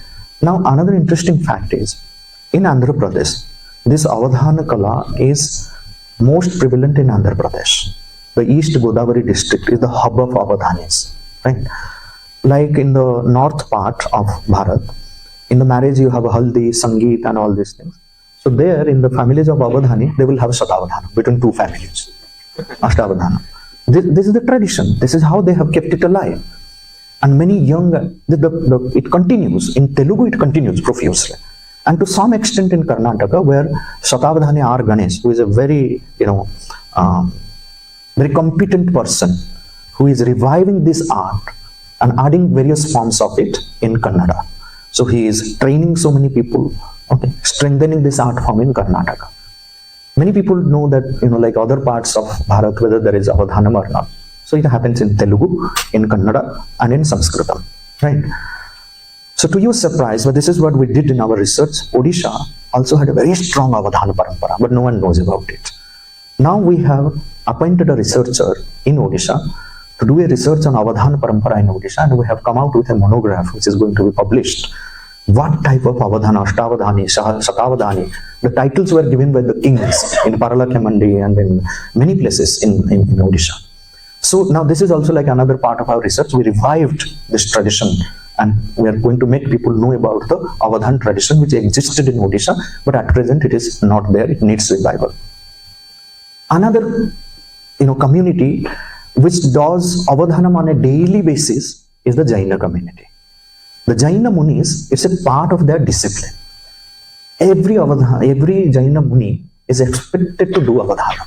Now another interesting fact is, in Andhra Pradesh, this Avadhana Kala is most prevalent in Andhra Pradesh. The East Godavari district is the hub of Avadhanis, right? Like in the north part of Bharat, in the marriage you have Haldi, Sangeet and all these things. So there in the families of Avadhani, they will have Ashta Avadhana between two families. Ashta Avadhana. This is the tradition. This is how they have kept it alive. And many young, it continues. In Telugu, it continues profusely. And to some extent in Karnataka, where Satavadhani R. Ganesh, who is a very, very competent person, who is reviving this art and adding various forms of it in Kannada. So he is training so many people, strengthening this art form in Karnataka. Many people know that, like other parts of Bharat, whether there is Avadhanam or not. So it happens in Telugu, in Kannada, and in Sanskritam, right? So to your surprise, but this is what we did in our research, Odisha also had a very strong Avadhana parampara, but no one knows about it. Now we have appointed a researcher in Odisha to do a research on Avadhana parampara in Odisha, and we have come out with a monograph which is going to be published. What type of Avadhana, Ashta Avadhani, Sata Avadhani, the titles were given by the kings in Paralakhemandi and in many places in Odisha. So now this is also like another part of our research. We revived this tradition and we are going to make people know about the Avadhan tradition which existed in Odisha, but at present it is not there. It needs revival. Another community which does Avadhanam on a daily basis is the Jaina community. The Jaina munis, it's a part of their discipline. Every Jaina muni is expected to do Avadhana.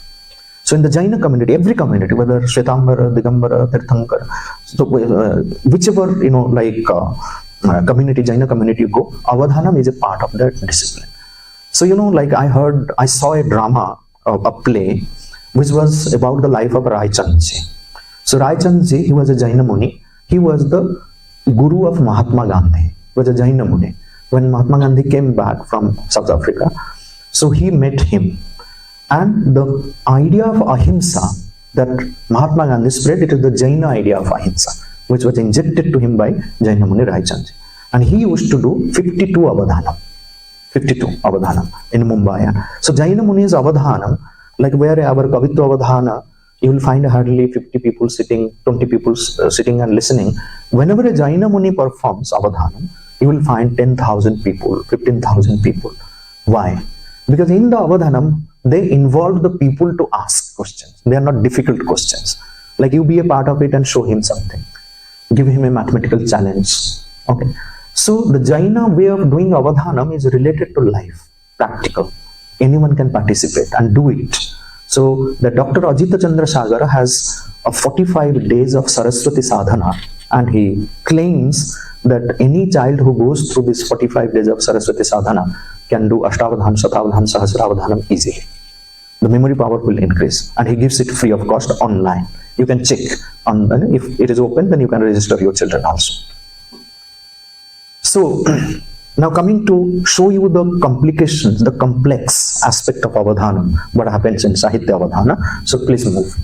So in the Jaina community, every community, whether Shvetambara, Digambara, Tirthankara, so whichever community, Jaina community you go, Avadhanam is a part of that discipline. So I saw a drama, a play, which was about the life of Rai Chandji. So Rai Chandji, he was a Jaina muni. He was the guru of Mahatma Gandhi, was a Jaina muni. When Mahatma Gandhi came back from South Africa, so he met him. And the idea of ahimsa that Mahatma Gandhi spread, it is the Jaina idea of ahimsa, which was injected to him by Jaina Muni Rai Chandji. And he used to do 52 Avadhanam in Mumbai. So Jaina Muni's Avadhanam, like where our Kavitva Avadhana, you will find hardly 50 people sitting, 20 people sitting and listening. Whenever a Jaina Muni performs Avadhanam, you will find 10,000 people, 15,000 people. Why? Because in the Avadhanam, they involve the people to ask questions. They are not difficult questions. Like you be a part of it and show him something. Give him a mathematical challenge. Okay. So the Jaina way of doing Avadhanam is related to life, practical. Anyone can participate and do it. So the Dr. Ajita Chandrasekhara has a 45 days of Saraswati sadhana, and he claims that any child who goes through this 45 days of Saraswati sadhana can do Ashta Avadhana, Sata Avadhana, Sahasra Avadhana easily. The memory power will increase, and he gives it free of cost online. You can check on, if it is open, then you can register your children also. So now coming to show you the complications, the complex aspect of Avadhana, what happens in Sahitya Avadhana. So please move.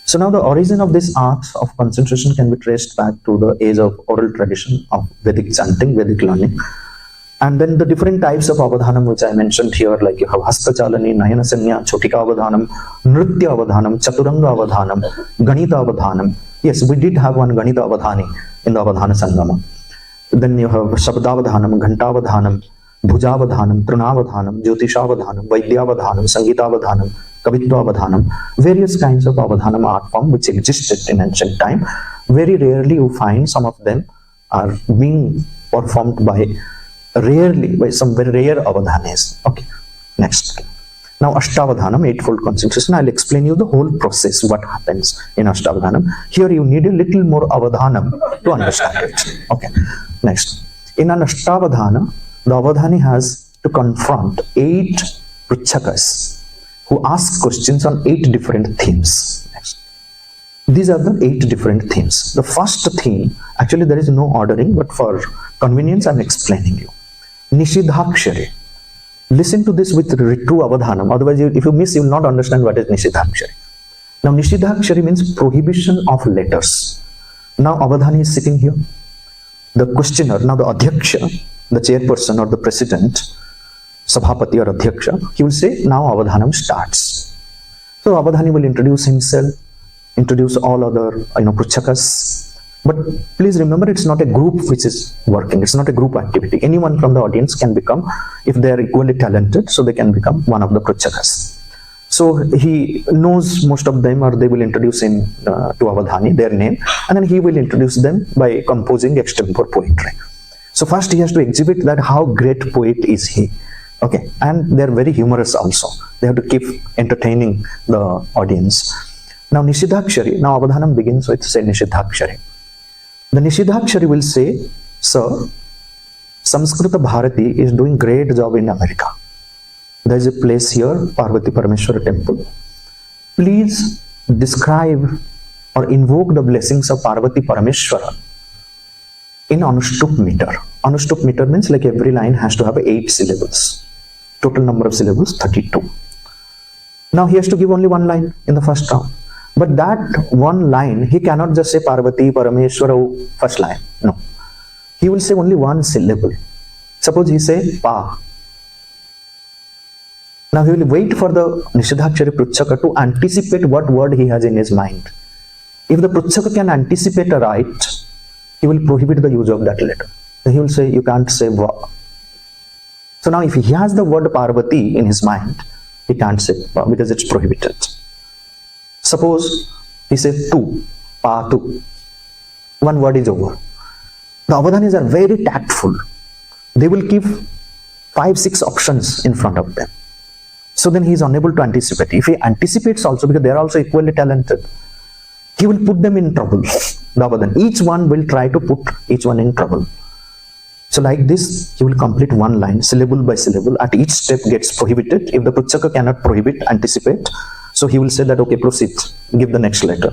So now the origin of this art of concentration can be traced back to the age of oral tradition of Vedic chanting, Vedic learning. And then the different types of Avadhanam which I mentioned here, like you have Hasta Chalani, Nayana Sanya, Chotika Avadhanam, Nritya Avadhanam, Chaturanga Avadhanam, Ganita Avadhanam. Yes, we did have one Ganita Avadhani in the Avadhana Sangama. Then you have Sabdavadhanam, Ghantavadhanam, Bhujavadhanam, Trunavadhanam, Jyotishavadhanam, Vaidyavadhanam, Sangeeta Avadhanam, Kavitva Avadhanam, various kinds of Avadhanam art form which existed in ancient time. Very rarely you find some of them are being performed by some very rare Avadhanis. Okay, next. Now Ashta Avadhanam, eightfold concentration. I'll explain you the whole process, what happens in Ashta Avadhanam. Here you need a little more Avadhanam to understand it. Okay, next. In an Ashta Avadhana, the Avadhani has to confront 8 Prichakas who ask questions on 8 different themes. Next. These are the 8 different themes. The first theme, actually there is no ordering, but for convenience I'm explaining you. Nishidhakshari. Listen to this with true Avadhanam, otherwise if you miss, you will not understand what is Nishidhakshari. Now Nishidhakshari means prohibition of letters. Now Avadhani is sitting here. The questioner, now the Adhyaksha, the chairperson or the president, Sabhapati or Adhyaksha, he will say, now Avadhanam starts. So Avadhani will introduce himself, introduce all other Pruchakas. But please remember, it's not a group which is working. It's not a group activity. Anyone from the audience can become, if they are equally talented, so they can become one of the Pruchakas. So he knows most of them, or they will introduce him to Avadhani, their name, and then he will introduce them by composing extempore poetry. So first he has to exhibit that how great poet is he. Okay, and they're very humorous also. They have to keep entertaining the audience. Now Nishidhakshari, now Avadhanam begins with, say, Nishidhakshari. The Nishidhakshari will say, sir, Samskrita Bharati is doing great job in America. There is a place here, Parvati Parameshwara Temple. Please describe or invoke the blessings of Parvati Parameshwara in Anushtup meter. Anushtup meter means like every line has to have 8 syllables. Total number of syllables, 32. Now he has to give only one line in the first round. But that one line, he cannot just say Parvati Parameshwara first line. No. He will say only one syllable. Suppose he say Pa. Now he will wait for the Nishidhakshari Pruchaka to anticipate what word he has in his mind. If the Pruchaka can anticipate a right, he will prohibit the use of that letter. Then he will say, you can't say Va. So now if he has the word Parvati in his mind, he can't say Va because it's prohibited. Suppose he says tu, pa tu. One word is over. The Avadhanis are very tactful. They will give 5-6 options in front of them. So then he is unable to anticipate. If he anticipates also, because they are also equally talented, he will put them in trouble. The Avadhan. Each one will try to put each one in trouble. So like this, he will complete one line, syllable by syllable. At each step gets prohibited. If the Pruchaka cannot prohibit, anticipate, so he will say that, okay, proceed, give the next letter,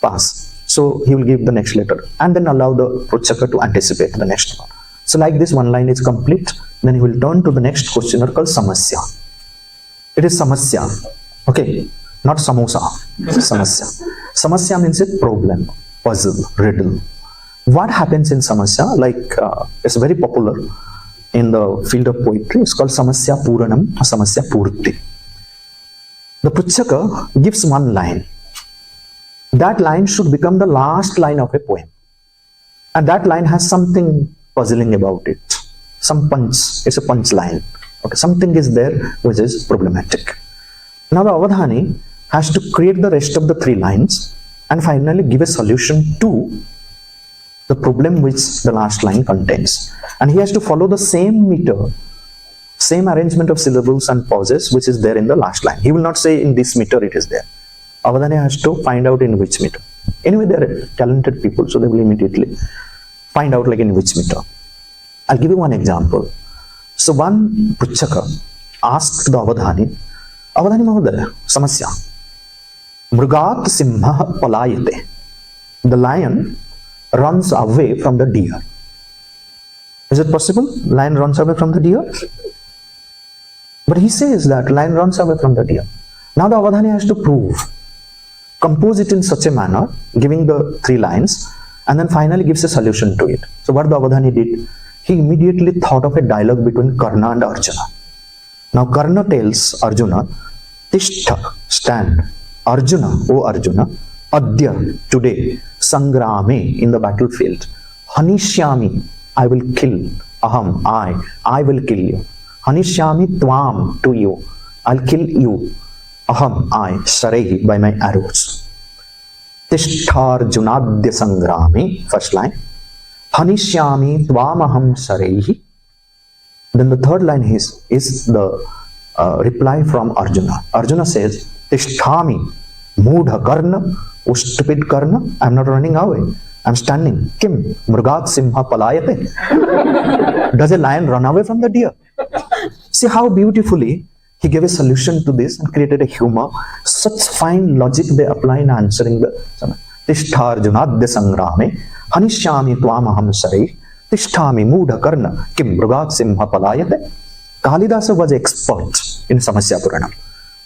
pass. So he will give the next letter and then allow the Pruchaka to anticipate the next one. So like this, one line is complete. Then he will turn to the next questioner called Samasya. It is Samasya, okay, not Samosa, Samasya. Samasya means a problem, puzzle, riddle. What happens in Samasya, like it's very popular in the field of poetry, it's called Samasya Puranam, Samasya Purti. The Pruchaka gives one line. That line should become the last line of a poem. And that line has something puzzling about it. Some punch, it's a punch line. Okay, something is there which is problematic. Now the Avadhani has to create the rest of the 3 lines and finally give a solution to the problem which the last line contains. And he has to follow the same meter, same arrangement of syllables and pauses which is there in the last line. He will not say in this meter it is there. Avadhani has to find out in which meter. Anyway, they are talented people, so they will immediately find out like in which meter. I'll give you one example. So one Pruchaka asked the Avadhani, Avadhani Mahodaya, Samasya, Mrugat Simha Palayate. The lion runs away from the deer. Is it possible? Lion runs away from the deer? But he says that lion runs away from the deer. Now the Avadhani has to prove. Compose it in such a manner, giving the 3 lines, and then finally gives a solution to it. So what the Avadhani did? He immediately thought of a dialogue between Karna and Arjuna. Now Karna tells Arjuna, Tishtha, stand. Arjuna, O Arjuna, Adya, today, Sangrame, in the battlefield. Hanishyami, I will kill. Aham, I will kill you. Hanishyami tvam, to you. I'll kill you. Aham, I, Sarehi, by my arrows. Tishtarjunadya Sangrami, first line. Hanishyami tvamaham Sarehi. Then the third line is the reply from Arjuna. Arjuna says, Tishtami, Mudha Karna, O stupid Karna, I'm not running away. I'm standing. Kim, Mrugat Simha Palayate. Does a lion run away from the deer? See how beautifully he gave a solution to this and created a humor. Such fine logic they apply in answering the Tishtarjunadya Sangrame, Hanishyami Tvamaham Sarai, Tishtami Mudha Karna, Kim Mrugat Simha Palayate. Kalidasa was expert in Samasya Puranam.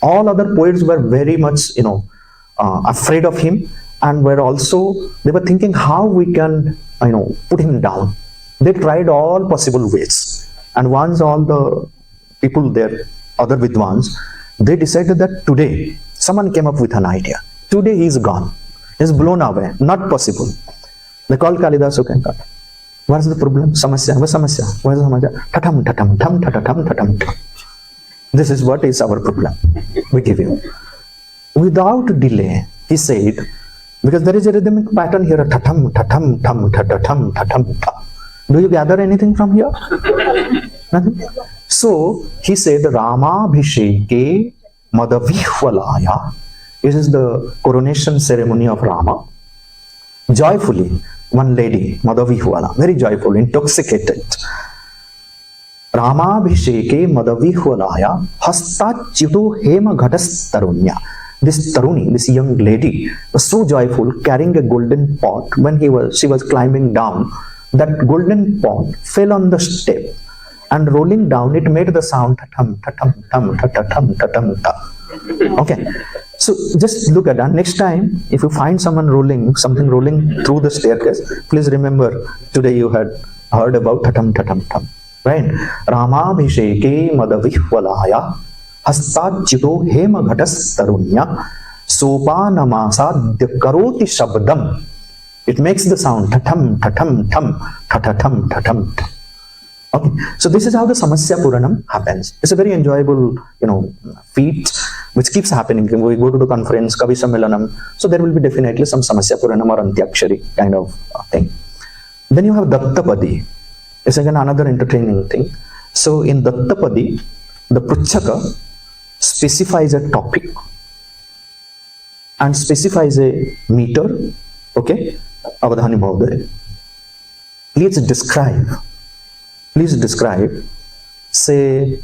All other poets were very much, afraid of him, and they were thinking how we can, put him down. They tried all possible ways. And once all the people there, other Vidwans, they decided that today Someone came up with an idea. Today he is gone. He's blown away. Not possible. They called Kalidas who can cut. What's the problem? Samasya. What's Samasya? What is Samasya? Tatam, tatam, tam, tatatam, tatam, tam. This is what is our problem. We give you. Without delay, he said, because there is a rhythmic pattern here, tatam, tatam, tam, tatatam, tatam, tam. Do you gather anything from here? Nothing. So he said, Rama Bhisheke Madavihvalaya. This is the coronation ceremony of Rama. Joyfully, one lady, Madavihvala, very joyful, intoxicated. Rama Bhisheke Madavihvalaya Hastachyuto Hema Ghatas Tarunya. This Taruni, this young lady, was so joyful, carrying a golden pot. When she was climbing down, that golden pot fell on the step, and rolling down, it made the sound tatam, tatam, tam, tatam, tatam, ta. Okay. So just look at that. Next time, if you find something rolling through the staircase, please remember today you had heard about tatam, tatam, tam. Right? Rama Bhisheke Madavihvalaya Hastachito Hema Ghatas Tarunya Sopanamasa Karoti Shabdam. It makes the sound tatam, tatam, tam, tatatam, tatam, tam. Okay, so this is how the Samasya Puranam happens. It's a very enjoyable, feat which keeps happening. We go to the conference, Kavi Sammelanam, so there will be definitely some Samasya Puranam or Antyakshari kind of thing. Then you have Dattapadi. It's again another entertaining thing. So in Dattapadi, the Pruchaka specifies a topic and specifies a meter. Okay, Avadhani Bhavde. Please describe, say,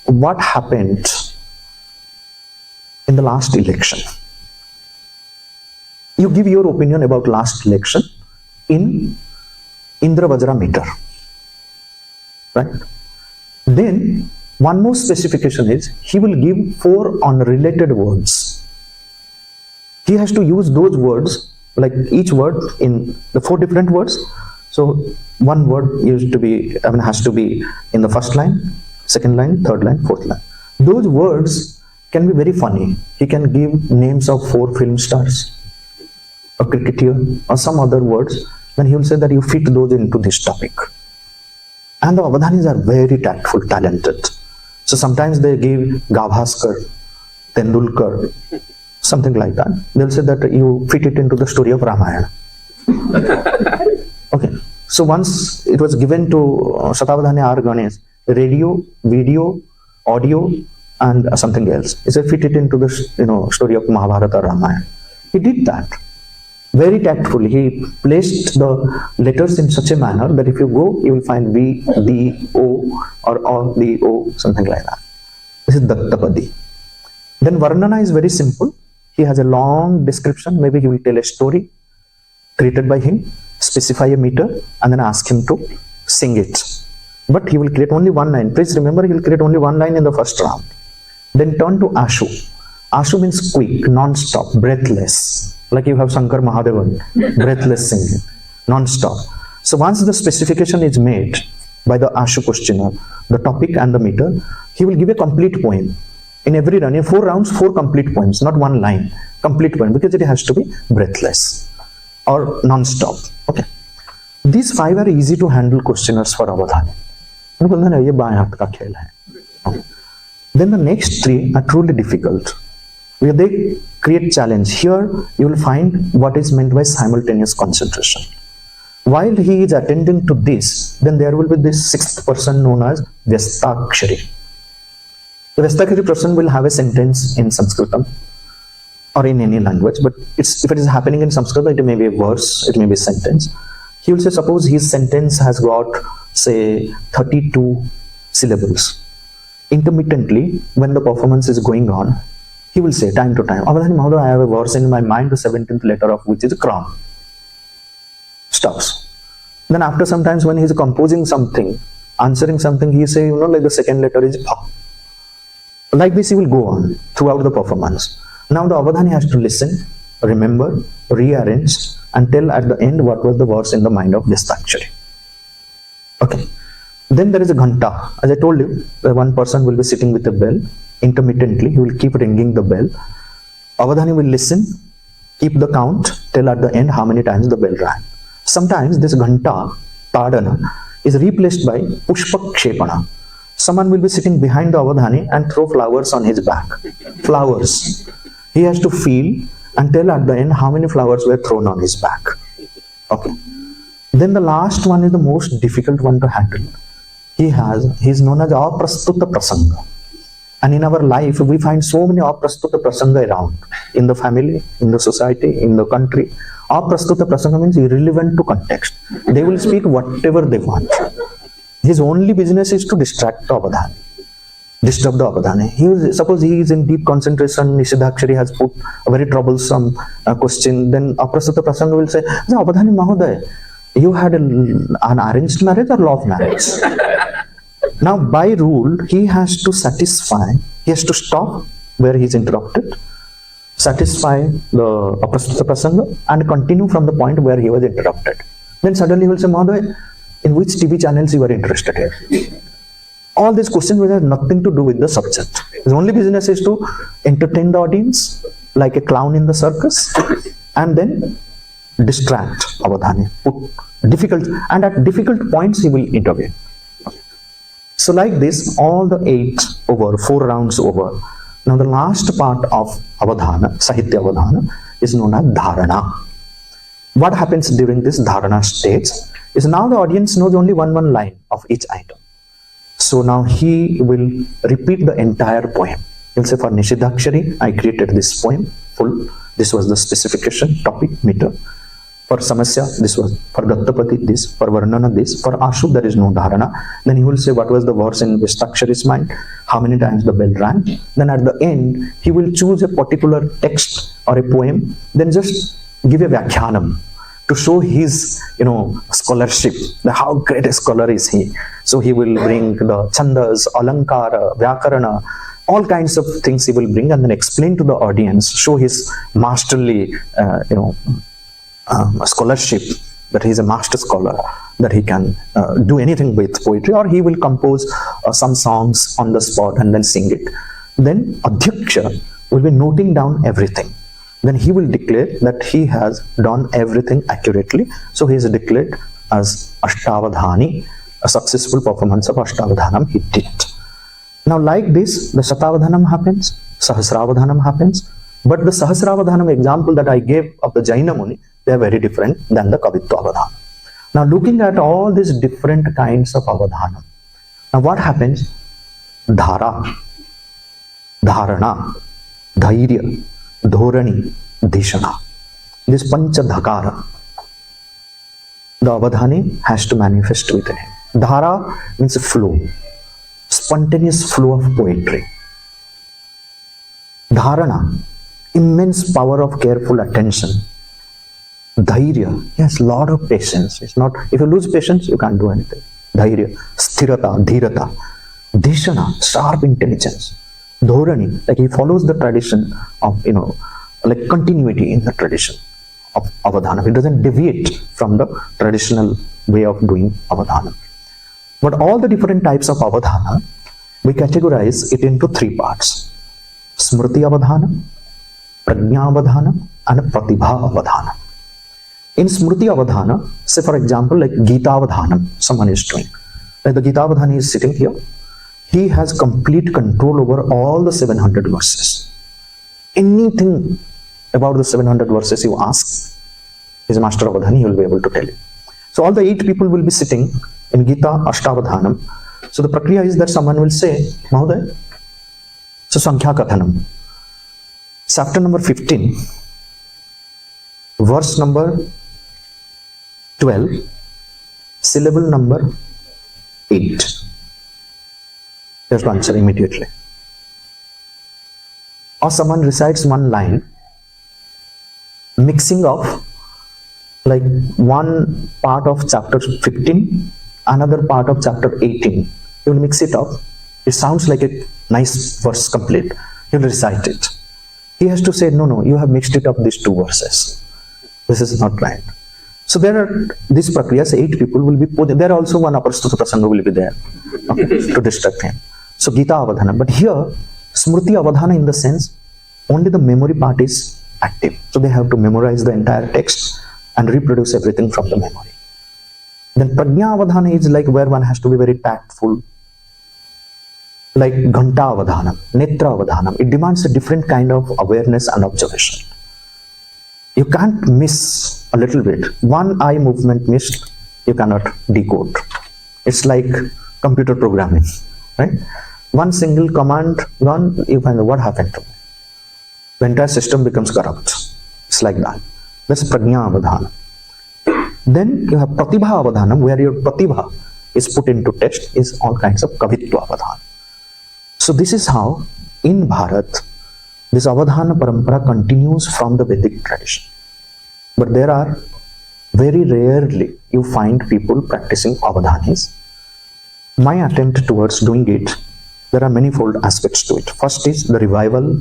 what happened in the last election. You give your opinion about last election in Indra Vajra meter. Right? Then, one more specification is, he will give 4 unrelated words. He has to use those words, like each word in the 4 different words. So one word has to be in the first line, second line, third line, fourth line. Those words can be very funny. He can give names of 4 film stars, a cricketer, or some other words. Then he will say that you fit those into this topic. And the Avadhanis are very tactful, talented. So sometimes they give Gavaskar, Tendulkar, something like that. They'll say that you fit it into the story of Ramayana. Okay. So once it was given to Shatavadhani R. Ganesh, radio, video, audio, and something else. He said fit it into the story of Mahabharata or Ramayana. He did that. Very tactfully. He placed the letters in such a manner that if you go, you will find V, D, O, or O, D, O, something like that. This is Dattapadi. Then Varnana is very simple. He has a long description. Maybe he will tell a story created by him, specify a meter, and then ask him to sing it. But he will create only one line. Please remember, he will create only one line in the first round. Then turn to Ashu. Ashu means quick, non-stop, breathless. Like you have Shankar Mahadevan, breathless singing, non-stop. So once the specification is made by the Ashu questioner, the topic and the meter, he will give a complete poem. In every round, in 4 rounds, 4 complete poems, not one line, complete poem, because it has to be breathless or non-stop. Okay. These 5 are easy to handle questioners for Avadhana. Then the next 3 are truly difficult, where they create challenge. Here you will find what is meant by simultaneous concentration. While he is attending to this, then there will be this 6th person known as Vyastaakshari. The Vyastaakshari person will have a sentence in Sanskritam or in any language, but if it is happening in Sanskrit, it may be a verse, it may be a sentence. He will say, suppose his sentence has got, say, 32 syllables. Intermittently, when the performance is going on, he will say time to time, Avadhani Mahoday, I have a verse in my mind, the 17th letter of which is crown. Stops. Then after some times when he is composing something, answering something, he say, like the second letter is pa. Like this he will go on throughout the performance. Now the Avadhani has to listen, remember, rearrange, and tell at the end what was the verse in the mind of Vyastaakshari. Okay. Then there is a Ghanta. As I told you, one person will be sitting with a bell intermittently. He will keep ringing the bell. Avadhani will listen, keep the count till at the end how many times the bell rang. Sometimes this Ghanta, Tadana, is replaced by Pushpak Kshepana. Someone will be sitting behind the Avadhani and throw flowers on his back. Flowers. He has to feel and tell at the end how many flowers were thrown on his back. Okay. Then the last one is the most difficult one to handle. He is known as Aprastutaprasanga. And in our life, we find so many Aprastutaprasanga around. In the family, in the society, in the country. Aprastutaprasanga means irrelevant to context. They will speak whatever they want. His only business is to distract the Avadhani. Disturb the Avadhani. Suppose he is in deep concentration, Nishidhakshari has put a very troublesome question, then Aprastutaprasanga will say, Avadhani Mahoday, you had an arranged marriage or love marriage? Now, by rule, he has to stop where he is interrupted, satisfy the Aprastutaprasanga, and continue from the point where he was interrupted. Then suddenly he will say, Mahoday, in which TV channels you are interested in? All these questions will have nothing to do with the subject. His only business is to entertain the audience like a clown in the circus and then distract Avadhani. And at difficult points he will intervene. So like this, all the 4 rounds over. Now the last part of Avadhana, Sahitya Avadhana, is known as Dharana. What happens during this Dharana stage is now the audience knows only one line of each item. So now he will repeat the entire poem. He'll say, for Nishidhakshari, I created this poem full. This was the specification, topic, meter. For Samasya, this was. For Dattapadi, this. For Varnana, this. For Ashu, there is no Dharana. Then he will say what was the verse in Vyastaakshari's mind, how many times the bell rang. Then at the end, he will choose a particular text or a poem, then just give a Vyakhyanam to show his, scholarship, how great a scholar is he. So he will bring the Chandas, Alankara, Vyakarana, all kinds of things he will bring and then explain to the audience, show his masterly, scholarship, that he is a master scholar, that he can do anything with poetry, or he will compose some songs on the spot and then sing it. Then Adhyaksha will be noting down everything. Then he will declare that he has done everything accurately. So he is declared as Ashta Avadhani, a successful performance of Ashta Avadhanam he did. Now like this, the Avadhanam happens, Sahasra Avadhanam happens, but the Sahasra Avadhanam example that I gave of the Jaina Muni, they are very different than the Kavitva Avadhana. Now looking at all these different kinds of Avadhanam, now what happens? Dhara, Dharana, Dhairya, Dhorani, Dhishana. This Pancha Dhakara, the Avadhani has to manifest within him. Dhara means a flow, spontaneous flow of poetry. Dharana, immense power of careful attention. Dhairya, yes, lot of patience. It's not, if you lose patience, you can't do anything. Dhairya, Sthirata, Dhirata. Dhishana, sharp intelligence. Dhorani, like he follows the tradition of, like continuity in the tradition of Avadhana. It doesn't deviate from the traditional way of doing Avadhana. But all the different types of Avadhana, we categorize it into 3 parts. Smriti Avadhana, Prajna Avadhana, and Pratibha Avadhana. In Smriti Avadhana, say for example, like Gita Avadhanam, someone is doing. Like the Gita Avadhani is sitting here. He has complete control over all the 700 verses. Anything about the 700 verses you ask his master Avadhani, he will be able to tell you. So all the 8 people will be sitting in Gita Ashta Avadhanam. So the prakriya is that someone will say, Mahoday, so Sankhya Kathanam, chapter number 15, verse number 12, syllable number 8. You have to answer immediately. Or someone recites one line, mixing of like one part of chapter 15, another part of chapter 18. You will mix it up. It sounds like a nice verse complete. You will recite it. He has to say, no, you have mixed it up these 2 verses. This is not right. So there are these prakriyas, 8 people will be put. There also one Aprastutaprasanga will be there, okay, to distract him. So Gita Avadhana. But here Smriti Avadhana in the sense, only the memory part is active. So they have to memorize the entire text and reproduce everything from the memory. Then Prajna Avadhana is like where one has to be very tactful, like Ghanta Avadhana, Netra Avadhana. It demands a different kind of awareness and observation. You can't miss a little bit. One eye movement missed, you cannot decode. It's like computer programming, right? One single command gone, you find what happened to me. The entire system becomes corrupt. It's like that. That's Prajna Avadhana. Then you have Pratibha Avadhana, where your Pratibha is put into test, is all kinds of Kavitva Avadhana. So this is how in Bharat this Avadhana Parampara continues from the Vedic tradition. But there are very rarely you find people practicing Avadhanis. My attempt towards doing it, there are manifold aspects to it. First is the revival,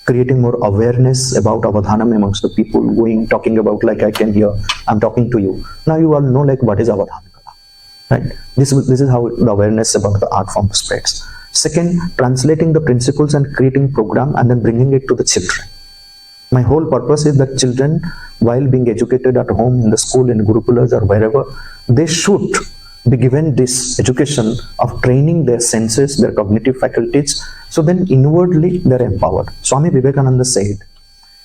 creating more awareness about Avadhana amongst the people, going, talking about, like I can hear, I'm talking to you. Now you all know like what is Avadhana Kala, right? This is how the awareness about the art form spreads. Second, translating the principles and creating program and then bringing it to the children. My whole purpose is that children, while being educated at home, in the school, in Gurukulas or wherever, they should be given this education of training their senses, their cognitive faculties, so then inwardly they're empowered. Swami Vivekananda said,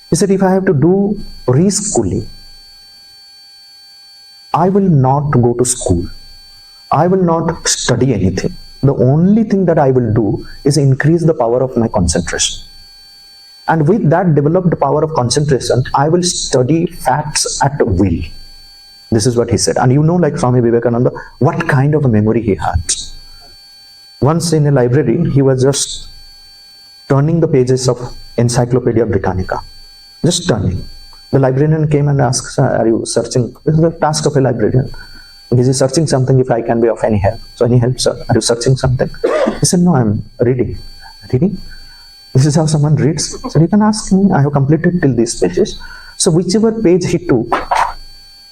he said, if I have to do reschooling, I will not go to school. I will not study anything. The only thing that I will do is increase the power of my concentration. And with that developed power of concentration, I will study facts at will. This is what he said. And you know, like Swami Vivekananda, what kind of a memory he had. Once in a library, he was just turning the pages of Encyclopedia Britannica. Just turning. The librarian came and asked, are you searching? This is the task of a librarian. Is he searching something if I can be of any help? So any help, sir? Are you searching something? He said, no, I'm reading. Reading? This is how someone reads. So you can ask me, I have completed till these pages. So whichever page he took,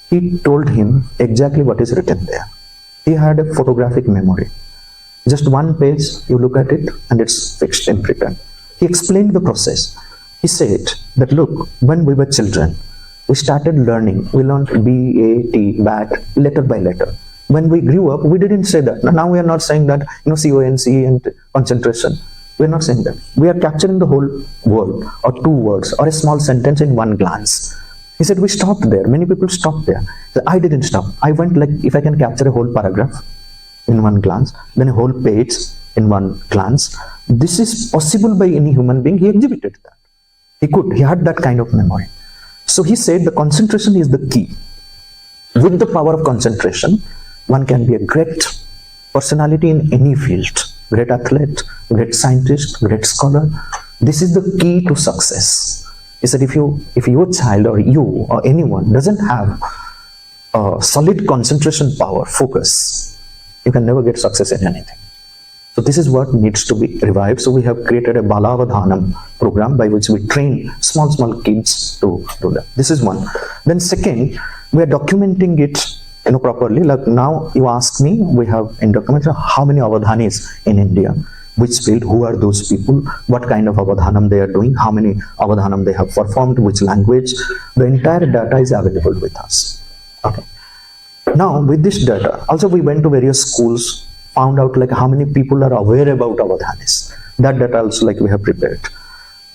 he told him exactly what is written there. He had a photographic memory. Just one page, you look at it and it's fixed, imprinted. He explained the process. He said that, look, when we were children, we started learning. We learned B, A, T, bat, letter by letter. When we grew up, we didn't say that. Now we are not saying that, C-O-N-C and concentration. We are not saying that. We are capturing the whole word or two words or a small sentence in one glance. He said, we stopped there. Many people stopped there. So I didn't stop. I went like, if I can capture a whole paragraph in one glance, then a whole page in one glance. This is possible by any human being. He exhibited that. He had that kind of memory. So he said the concentration is the key. With the power of concentration, one can be a great personality in any field. Great athlete, great scientist, great scholar. This is the key to success. He said, if your child or you or anyone doesn't have a solid concentration power, focus, you can never get success in anything. So this is what needs to be revived. So we have created a Baala Avadhana program by which we train small kids to do that. This is one. Then second, we are documenting it properly. Like now you ask me, we have in documentation how many Avadhanis in India, which field, who are those people, what kind of Avadhanam they are doing, how many Avadhanam they have performed, which language. The entire data is available with us. Okay. Now with this data, also we went to various schools, found out like how many people are aware about Avadhanis. That data also like we have prepared.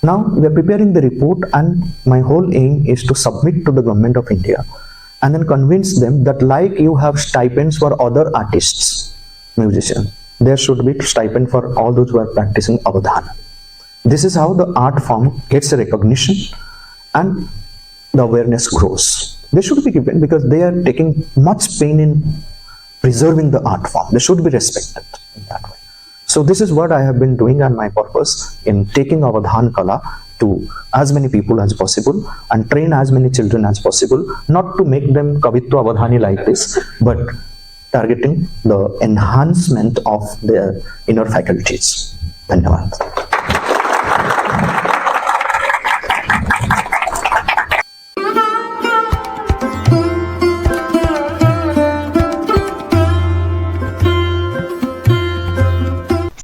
Now we are preparing the report, and my whole aim is to submit to the government of India and then convince them that like you have stipends for other artists, musicians, there should be stipend for all those who are practicing Avadhana. This is how the art form gets a recognition and the awareness grows. They should be given because they are taking much pain in preserving the art form. They should be respected in that way. So this is what I have been doing, and my purpose in taking Avadhana Kala to as many people as possible and train as many children as possible, not to make them Kavitva Avadhani like this, but targeting the enhancement of their inner faculties. Dhanyavad.